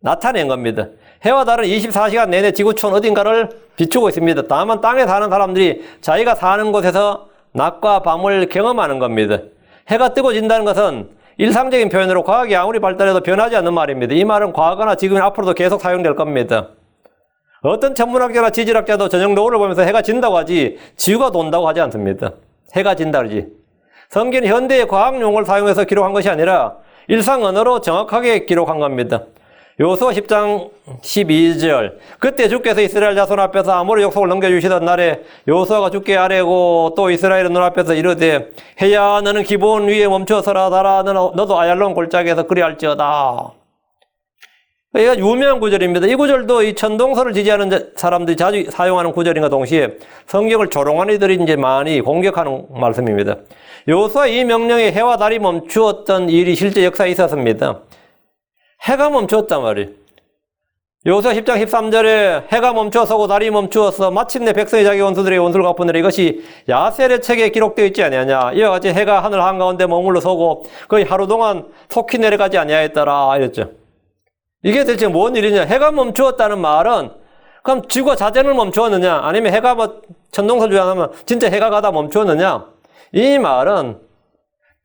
나타낸 겁니다. 해와 달은 24시간 내내 지구촌 어딘가를 비추고 있습니다. 다만 땅에 사는 사람들이 자기가 사는 곳에서 낮과 밤을 경험하는 겁니다. 해가 뜨고 진다는 것은 일상적인 표현으로 과학이 아무리 발달해도 변하지 않는 말입니다. 이 말은 과거나 지금 앞으로도 계속 사용될 겁니다. 어떤 천문학자나 지질학자도 저녁 노을을 보면서 해가 진다고 하지 지구가 돈다고 하지 않습니다. 해가 진다 그러지. 성경은 현대의 과학 용어를 사용해서 기록한 것이 아니라 일상 언어로 정확하게 기록한 겁니다. 여호수아 10장 12절 그때 주께서 이스라엘 자손 앞에서 아모리 족속을 넘겨주시던 날에 여호수아가 주께 아뢰고 또 이스라엘의 눈앞에서 이르되 해야 너는 기본 위에 멈춰서라 달아 너도 아얄론 골짜기에서 그리할지어다. 이거 유명한 구절입니다. 이 구절도 이 천동설을 지지하는 사람들이 자주 사용하는 구절인가 동시에 성경을 조롱하는 이들이 이제 많이 공격하는 말씀입니다. 여호수아 이 명령에 해와 달이 멈추었던 일이 실제 역사에 있었습니다. 해가 멈추었단 말이에요. 여호수아 10장 13절에 해가 멈추어서고 달이 멈추어서 마침내 백성이 자기 원수들의 원수를 갚으느라 이것이 야셀의 책에 기록되어 있지 아니하냐. 이와 같이 해가 하늘 한가운데 머물러 서고 거의 하루 동안 속히 내려가지 아니하였더라 이랬죠. 이게 대체 뭔 일이냐. 해가 멈추었다는 말은 그럼 지구가 자전을 멈추었느냐 아니면 해가 천동설 주장하면 진짜 해가 가다 멈추었느냐. 이 말은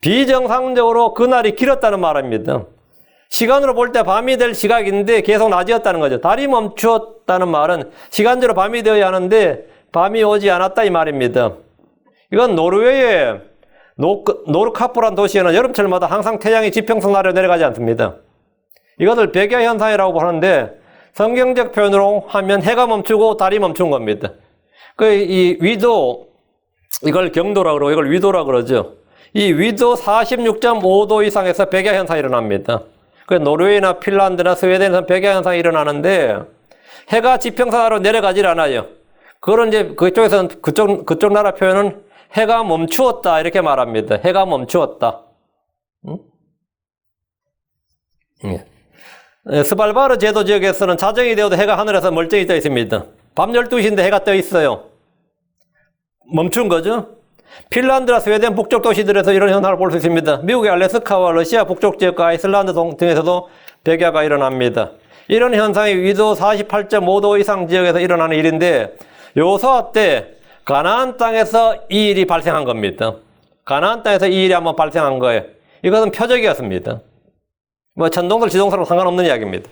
비정상적으로 그날이 길었다는 말입니다. 시간으로 볼 때 밤이 될 시각인데 계속 낮이었다는 거죠. 달이 멈추었다는 말은 시간적으로 밤이 되어야 하는데 밤이 오지 않았다 이 말입니다. 이건 노르웨이의 노르카프란 도시에는 여름철마다 항상 태양이 지평선 아래로 내려가지 않습니다. 이것을 백야현상이라고 하는데 성경적 표현으로 하면 해가 멈추고 달이 멈춘 겁니다. 이 위도, 이걸 경도라 그러고 이걸 위도라 그러죠. 이 위도 46.5도 이상에서 백야현상이 일어납니다. 노르웨이나 핀란드나 스웨덴에서는 백야현상이 일어나는데 해가 지평선 아래로 내려가질 않아요. 그런 이제 그쪽에서는 그쪽 나라 표현은 해가 멈추었다 이렇게 말합니다. 해가 멈추었다. 스발바르 제도 지역에서는 자정이 되어도 해가 하늘에서 멀쩡히 떠 있습니다. 밤 12시인데 해가 떠 있어요. 멈춘 거죠. 핀란드나 스웨덴 북쪽 도시들에서 이런 현상을 볼 수 있습니다. 미국의 알래스카와 러시아 북쪽 지역과 아이슬란드 등에서도 백야가 일어납니다. 이런 현상이 위도 48.5도 이상 지역에서 일어나는 일인데 여호수아 때 가나안 땅에서 이 일이 발생한 겁니다. 가나안 땅에서 이 일이 한번 발생한 거예요. 이것은 표적이었습니다. 천동설, 지동설랑 상관없는 이야기입니다.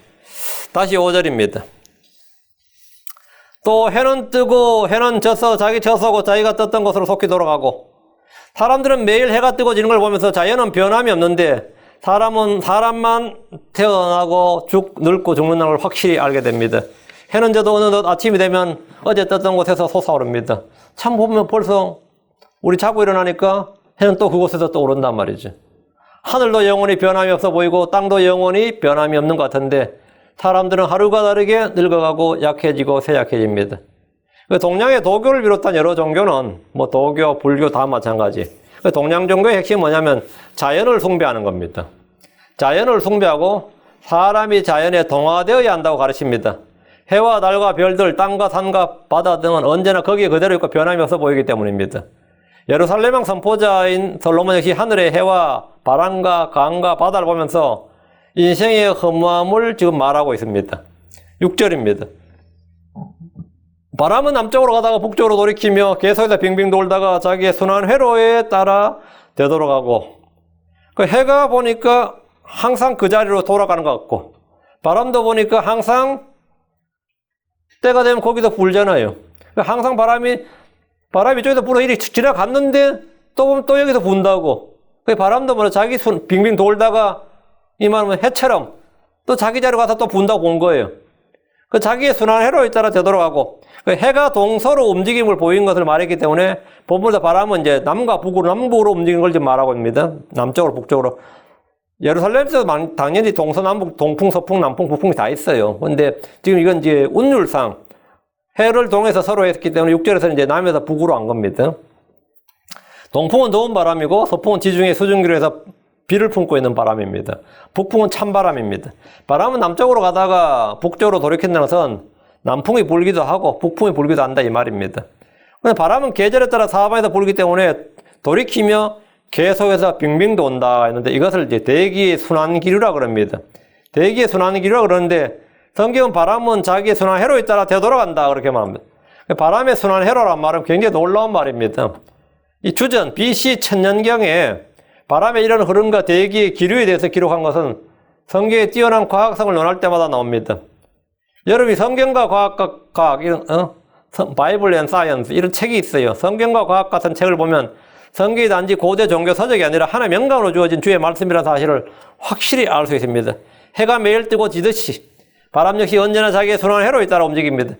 다시 5절입니다. 또 해는 뜨고 해는 져서 자기 져서고 자기가 떴던 곳으로 속히 돌아가고 사람들은 매일 해가 뜨고 지는 걸 보면서 자연은 변함이 없는데 사람만 태어나고 늙고 죽는 걸 확실히 알게 됩니다. 해는 져도 어느덧 아침이 되면 어제 떴던 곳에서 솟아오릅니다. 참 보면 벌써 우리 자고 일어나니까 해는 또 그곳에서 또 오른단 말이죠. 하늘도 영원히 변함이 없어 보이고 땅도 영원히 변함이 없는 것 같은데 사람들은 하루가 다르게 늙어가고 약해지고 쇠약해집니다. 동양의 도교를 비롯한 여러 종교는 도교, 불교 다 마찬가지. 동양 종교의 핵심은 뭐냐면 자연을 숭배하는 겁니다. 자연을 숭배하고 사람이 자연에 동화되어야 한다고 가르칩니다. 해와 달과 별들, 땅과 산과 바다 등은 언제나 거기에 그대로 있고 변함이 없어 보이기 때문입니다. 예루살렘왕 선포자인 솔로몬 역시 하늘의 해와 바람과 강과 바다를 보면서 인생의 허무함을 지금 말하고 있습니다. 6절입니다. 바람은 남쪽으로 가다가 북쪽으로 돌이키며 계속해서 빙빙 돌다가 자기의 순환 회로에 따라 되돌아가고 해가 보니까 항상 그 자리로 돌아가는 것 같고 바람도 보니까 항상 때가 되면 거기서 불잖아요. 항상 바람이 이쪽에서 불어 이리 지나갔는데 또 보면 또 여기서 분다고. 바람도 자기 빙빙 돌다가 이 말은 해처럼 또 자기 자리로 가서 또 분다고 본 거예요. 자기의 순환 회로에 따라 되돌아가고 해가 동서로 움직임을 보인 것을 말했기 때문에 본문에서 바람은 이제 남과 북으로 움직이는 걸 지금 말하고 있습니다. 남쪽으로 북쪽으로. 예루살렘에서 당연히 동서남북, 동풍, 서풍, 남풍, 북풍이 다 있어요. 근데 지금 이건 이제 운율상 해를 동해서 서로 했기 때문에 6절에서는 이제 남에서 북으로 한 겁니다. 동풍은 더운 바람이고 서풍은 지중해 수증기로 해서 비를 품고 있는 바람입니다. 북풍은 찬바람입니다. 바람은 남쪽으로 가다가 북쪽으로 돌이킨다는 것은 남풍이 불기도 하고 북풍이 불기도 한다 이 말입니다. 근데 바람은 계절에 따라 사방에서 불기 때문에 돌이키며 계속해서 빙빙 돈다 했는데 이것을 이제 대기의 순환기류라 그럽니다. 대기의 순환기류라 그러는데 성경은 바람은 자기의 순환 회로에 따라 되돌아간다 그렇게 말합니다. 바람의 순환 회로란 말은 굉장히 놀라운 말입니다. 이 주전 BC 천년경에 바람의 이런 흐름과 대기의 기류에 대해서 기록한 것은 성경의 뛰어난 과학성을 논할 때마다 나옵니다. 여러분이 성경과 과학 이런 바이블 앤 사이언스 이런 책이 있어요. 성경과 과학 같은 책을 보면 성경이 단지 고대 종교 서적이 아니라 하나의 명강으로 주어진 주의 말씀이라는 사실을 확실히 알 수 있습니다. 해가 매일 뜨고 지듯이 바람 역시 언제나 자기의 순환 회로에 따라 움직입니다.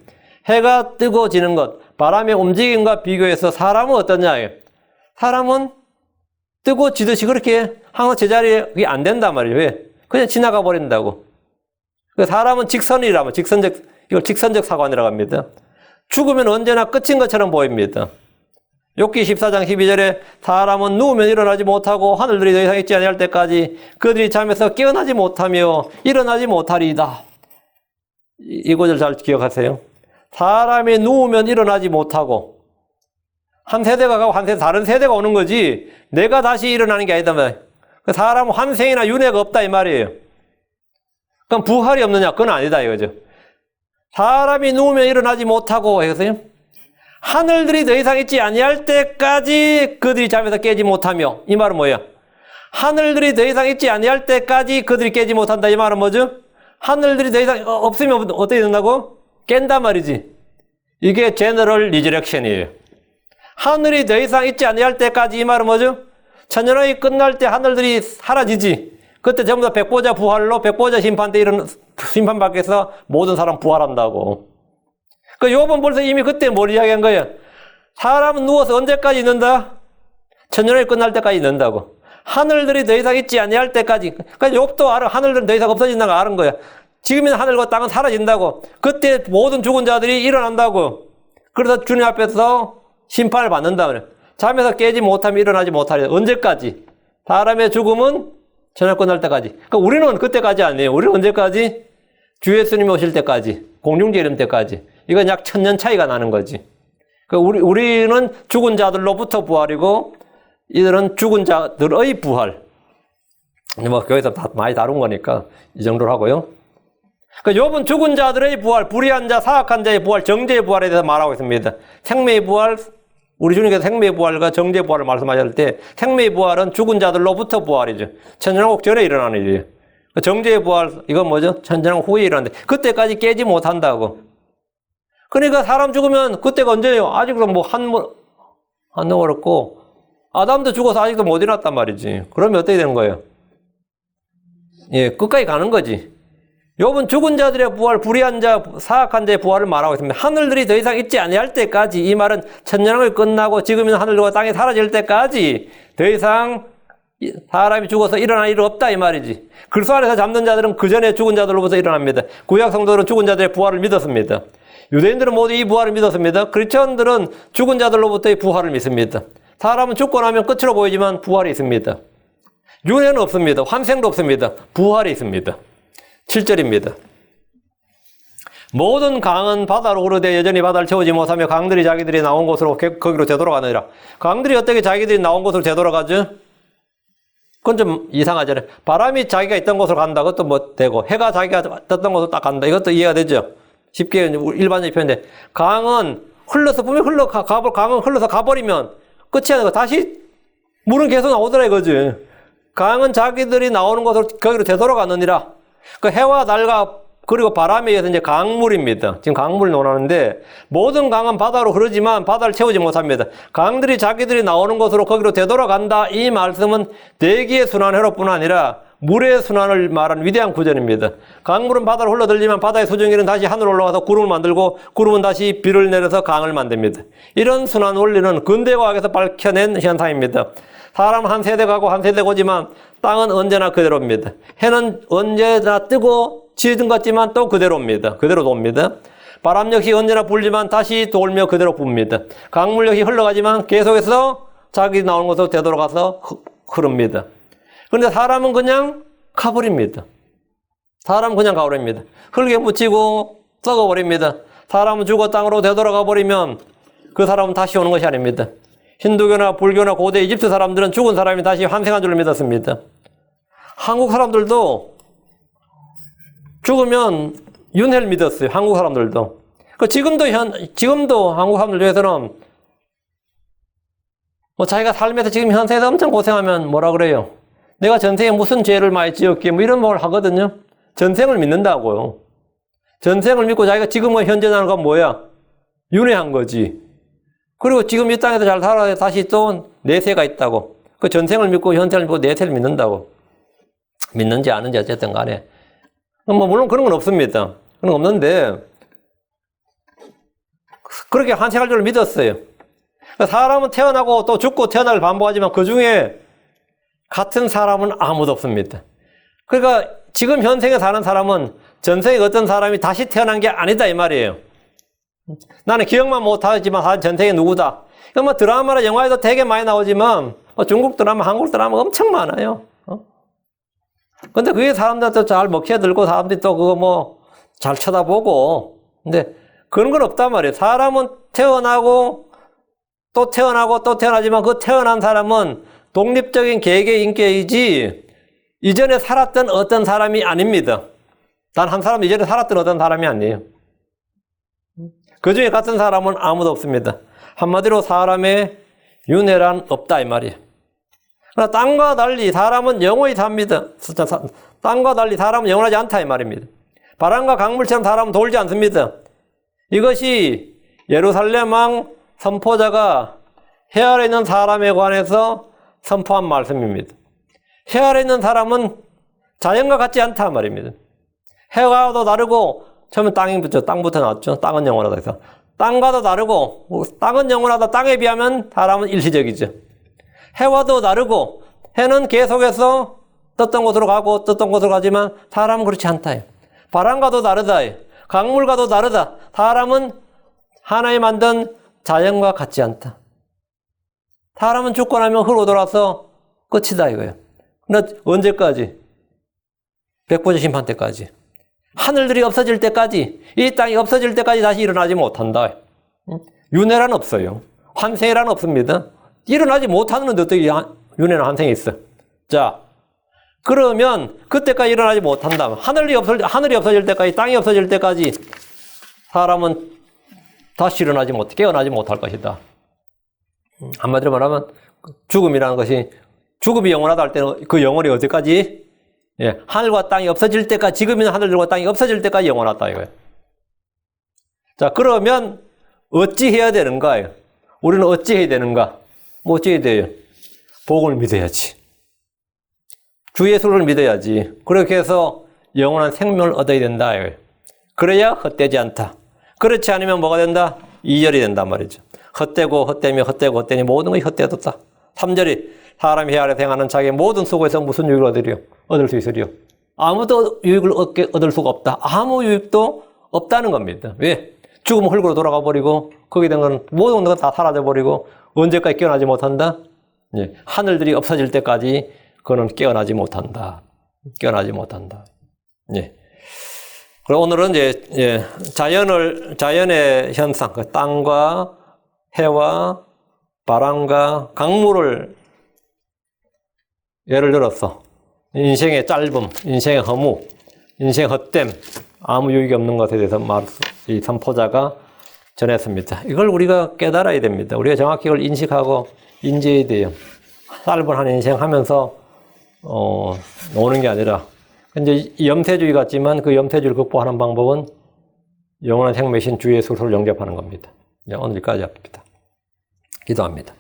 해가 뜨고 지는 것, 바람의 움직임과 비교해서 사람은 어떠냐? 사람은 뜨고 지듯이 그렇게 항상 제자리에 그게 안 된단 말이에요. 왜? 그냥 지나가 버린다고. 사람은 직선이라면 이걸 직선적 사관이라고 합니다. 죽으면 언제나 끝인 것처럼 보입니다. 욥기 14장 12절에 사람은 누우면 일어나지 못하고 하늘들이 더 이상 있지 아니할 때까지 그들이 잠에서 깨어나지 못하며 일어나지 못하리이다. 이 구절 잘 기억하세요. 사람이 누우면 일어나지 못하고 한 세대가 가고 한 세대 다른 세대가 오는 거지 내가 다시 일어나는 게 아니다 말이에요. 사람은 환생이나 윤회가 없다 이 말이에요. 그럼 부활이 없느냐? 그건 아니다 이거죠. 사람이 누우면 일어나지 못하고 해서요. 하늘들이 더 이상 있지 아니할 때까지 그들이 잠에서 깨지 못하며 이 말은 뭐예요? 하늘들이 더 이상 있지 아니할 때까지 그들이 깨지 못한다 이 말은 뭐죠? 하늘들이 더 이상 없으면 어떻게 된다고? 깬단 말이지. 이게 제너럴 리저렉션이에요. 하늘이 더 이상 있지 아니할 때까지 이 말은 뭐죠? 천년왕이 끝날 때 하늘들이 사라지지. 그때 전부 다 백보자 부활로 백보자 심판 때 이런 심판 밖에서 모든 사람 부활한다고. 그 욥은 벌써 이미 그때 뭘 이야기한 거예요? 사람은 누워서 언제까지 있는다? 천년왕이 끝날 때까지 있는다고. 하늘들이 더 이상 있지 아니할 때까지. 그러니까 욥도 알아. 하늘들은 더 이상 없어진다고 아는 거야. 지금은 하늘과 땅은 사라진다고. 그때 모든 죽은 자들이 일어난다고. 그래서 주님 앞에서 심판을 받는다 그래. 잠에서 깨지 못하면 일어나지 못하리. 언제까지? 사람의 죽음은 천년 끝날 때까지. 그러니까 우리는 그때까지 아니에요. 우리는 언제까지? 주 예수님이 오실 때까지. 공중제 이름 때까지. 이건 약 1000년 차이가 나는 거지. 그러니까 우리는 죽은 자들로부터 부활이고 이들은 죽은 자들의 부활. 뭐 교회에서 많이 다룬 거니까 이 정도로 하고요. 그러니까 욥은 죽은 자들의 부활, 불의한 자, 사악한 자의 부활, 정죄의 부활에 대해서 말하고 있습니다. 생명의 부활, 우리 주님께서 생명의 부활과 정죄의 부활을 말씀하실 때 생명의 부활은 죽은 자들로부터 부활이죠. 천년왕국 전에 일어나는 일이에요. 정죄의 부활, 이건 뭐죠? 천년왕국 후에 일어나는데 그때까지 깨지 못한다고. 그러니까 사람 죽으면 그때가 언제예요? 아직도 뭐 한동 어렵고 아담도 죽어서 아직도 못 일어났단 말이지. 그러면 어떻게 되는 거예요? 예, 끝까지 가는 거지. 욥은 죽은 자들의 부활, 불의한 자, 사악한 자의 부활을 말하고 있습니다. 하늘들이 더 이상 있지 아니할 때까지, 이 말은 천년왕국이 끝나고 지금 있는 하늘과 땅이 사라질 때까지 더 이상 사람이 죽어서 일어날 일은 없다 이 말이지. 그리스도 안에서 잠든 자들은 그 전에 죽은 자들로부터 일어납니다. 구약 성도들은 죽은 자들의 부활을 믿었습니다. 유대인들은 모두 이 부활을 믿었습니다. 크리스천들은 죽은 자들로부터의 부활을 믿습니다. 사람은 죽고 나면 끝으로 보이지만 부활이 있습니다. 윤회는 없습니다. 환생도 없습니다. 부활이 있습니다. 7절입니다. 모든 강은 바다로 흐르되 여전히 바다를 채우지 못하며 강들이 자기들이 나온 곳으로 거기로 되돌아가느니라. 강들이 어떻게 자기들이 나온 곳으로 되돌아가죠? 그건 좀 이상하잖아요. 바람이 자기가 있던 곳으로 간다. 그것도 뭐 되고 해가 자기가 떴던 곳으로 딱 간다. 이것도 이해가 되죠? 쉽게 일반적인 표현인데 강은 흘러서 분명히 강은 흘러서 가버리면 끝이 아니고 다시 물은 계속 나오더라 이거지. 강은 자기들이 나오는 곳으로 거기로 되돌아가느니라. 그 해와 달과 그리고 바람에 의해서 이제 강물입니다. 지금 강물을 논하는데 모든 강은 바다로 흐르지만 바다를 채우지 못합니다. 강들이 자기들이 나오는 곳으로 거기로 되돌아간다. 이 말씀은 대기의 순환회로뿐 아니라 물의 순환을 말하는 위대한 구절입니다. 강물은 바다로 흘러들지만 바다의 수증기는 다시 하늘로 올라가서 구름을 만들고 구름은 다시 비를 내려서 강을 만듭니다. 이런 순환 원리는 근대과학에서 밝혀낸 현상입니다. 사람은 한 세대 가고 한 세대 오지만 땅은 언제나 그대로입니다. 해는 언제나 뜨고 지는 것 같지만 또 그대로입니다. 그대로 돕니다. 바람 역시 언제나 불지만 다시 돌며 그대로 붑니다. 강물 역시 흘러가지만 계속해서 자기 나오는 곳으로 되돌아가서 흐릅니다. 그런데 사람은 그냥 가버립니다. 사람은 그냥 가버립니다. 흙에 묻히고 썩어버립니다. 사람은 죽어 땅으로 되돌아가 버리면 그 사람은 다시 오는 것이 아닙니다. 힌두교나 불교나 고대 이집트 사람들은 죽은 사람이 다시 환생한 줄 믿었습니다. 한국 사람들도 죽으면 윤회를 믿었어요. 한국 사람들도. 지금도 한국 사람들 중에서는 뭐 자기가 삶에서 지금 현세에서 엄청 고생하면 뭐라 그래요? 내가 전생에 무슨 죄를 많이 지었기에 뭐 이런 말 하거든요. 전생을 믿는다고요. 전생을 믿고 자기가 지금은 현재 나는 건 뭐야? 윤회한 거지. 그리고 지금 이 땅에서 잘 살아야 다시 또 내세가 있다고. 그 전생을 믿고 현생을 믿고 내세를 믿는다고. 믿는지 아는지 어쨌든 간에. 뭐 물론 그런 건 없습니다. 그건 없는데 그렇게 환생할 줄 믿었어요. 사람은 태어나고 또 죽고 태어나를 반복하지만 그 중에 같은 사람은 아무도 없습니다. 그러니까 지금 현생에 사는 사람은 전생에 어떤 사람이 다시 태어난 게 아니다 이 말이에요. 나는 기억만 못하지만 전생에 누구다. 뭐 드라마나 영화에도 되게 많이 나오지만 중국 드라마, 한국 드라마 엄청 많아요. 근데 그게 사람들한테 잘 먹혀들고 사람들이 또 그거 뭐 잘 쳐다보고. 근데 그런 건 없단 말이에요. 사람은 태어나고 또 태어나고 또 태어나지만 그 태어난 사람은 독립적인 개개 인격이지 이전에 살았던 어떤 사람이 아닙니다. 단 한 사람 이전에 살았던 어떤 사람이 아니에요. 그 중에 같은 사람은 아무도 없습니다. 한마디로 사람의 윤회란 없다 이 말이에요. 그러나 땅과 달리 사람은 영원히 삽니다. 땅과 달리 사람은 영원하지 않다 이 말입니다. 바람과 강물처럼 사람은 돌지 않습니다. 이것이 예루살렘 왕 선포자가 해 아래 있는 사람에 관해서 선포한 말씀입니다. 해 아래 있는 사람은 자연과 같지 않다 말입니다. 해와도 다르고 처음에 땅부터 나왔죠. 땅은 영원하다 해서 땅과도 다르고 땅은 영원하다. 땅에 비하면 사람은 일시적이죠. 해와도 다르고 해는 계속해서 떴던 곳으로 가고 떴던 곳으로 가지만 사람은 그렇지 않다. 바람과도 다르다. 강물과도 다르다. 사람은 하나님 만든 자연과 같지 않다. 사람은 죽고 나면 흙으로 돌아서 끝이다 이거예요. 근데 언제까지? 백보자 심판 때까지. 하늘들이 없어질 때까지, 이 땅이 없어질 때까지 다시 일어나지 못한다. 윤회란 없어요. 환생이란 없습니다. 일어나지 못하는데 어떻게 윤회나 환생이 있어? 자, 그러면 그때까지 일어나지 못한다. 하늘이 없어질 때까지, 땅이 없어질 때까지 사람은 다시 일어나지 못, 깨어나지 못할 것이다. 한마디로 말하면 죽음이라는 것이 죽음이 영원하다 할 때는 그 영원이 어디까지? 예, 하늘과 땅이 없어질 때까지, 지금 있는 하늘과 땅이 없어질 때까지 영원하다 이거예요. 자, 그러면 어찌 해야 되는가? 우리는 어찌 해야 되는가? 뭐 어찌 해야 돼요? 복을 믿어야지. 주 예수를 믿어야지. 그렇게 해서 영원한 생명을 얻어야 된다. 그래야 헛되지 않다. 그렇지 않으면 뭐가 된다? 2절이 된단 말이죠. 헛되고 헛되며 헛되고 헛되니 모든 것이 헛되어졌다. 3절이 사람이 해 아래 행하는 자기의 모든 수고에서 무슨 유익을 얻을 수 있으리요? 아무도 유익을 얻을 수가 없다. 아무 유익도 없다는 겁니다. 왜? 죽으면 흙으로 돌아가 버리고 거기에 된 건 모든 건 다 사라져 버리고 언제까지 깨어나지 못한다? 예, 하늘들이 없어질 때까지 그는 깨어나지 못한다. 깨어나지 못한다. 예. 그리고 오늘은 이제 자연의 현상, 그 땅과 해와 바람과 강물을 예를 들어서 인생의 짧음, 인생의 허무, 인생의 헛됨, 아무 유익이 없는 것에 대해서 이 선포자가 전했습니다. 이걸 우리가 깨달아야 됩니다. 우리가 정확히 이걸 인식하고 인지해야 돼요. 짧은 한 인생 하면서 오는 게 아니라 이제 염세주의 같지만 그 염세주의를 극복하는 방법은 영원한 생명이신 주 예수를 영접하는 겁니다. 오늘까지 합니다. 기도합니다.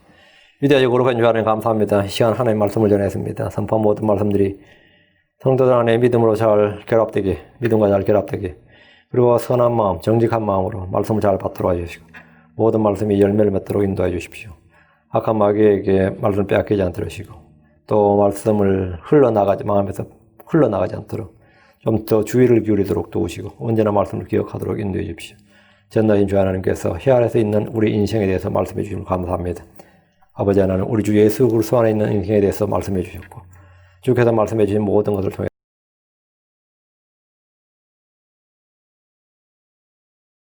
위대하고 거룩한 주 하나님 감사합니다. 시간 하나님의 말씀을 전했습니다. 선포한 모든 말씀들이 성도들 안에 믿음으로 잘 결합되게, 믿음과 잘 결합되게, 그리고 선한 마음, 정직한 마음으로 말씀을 잘 받도록 해주시고 모든 말씀이 열매를 맺도록 인도해 주십시오. 악한 마귀에게 말씀을 빼앗기지 않도록 하시고 또 말씀을 마음에서 흘러나가지 않도록 좀 더 주의를 기울이도록 도우시고 언제나 말씀을 기억하도록 인도해 주십시오. 전능하신 주 하나님께서 해 아래서 있는 우리 인생에 대해서 말씀해 주시면 감사합니다. 아버지 하나님, 우리 주 예수 그리스도 안에 있는 인생에 대해서 말씀해 주셨고 주께서 말씀해 주신 모든 것을 통해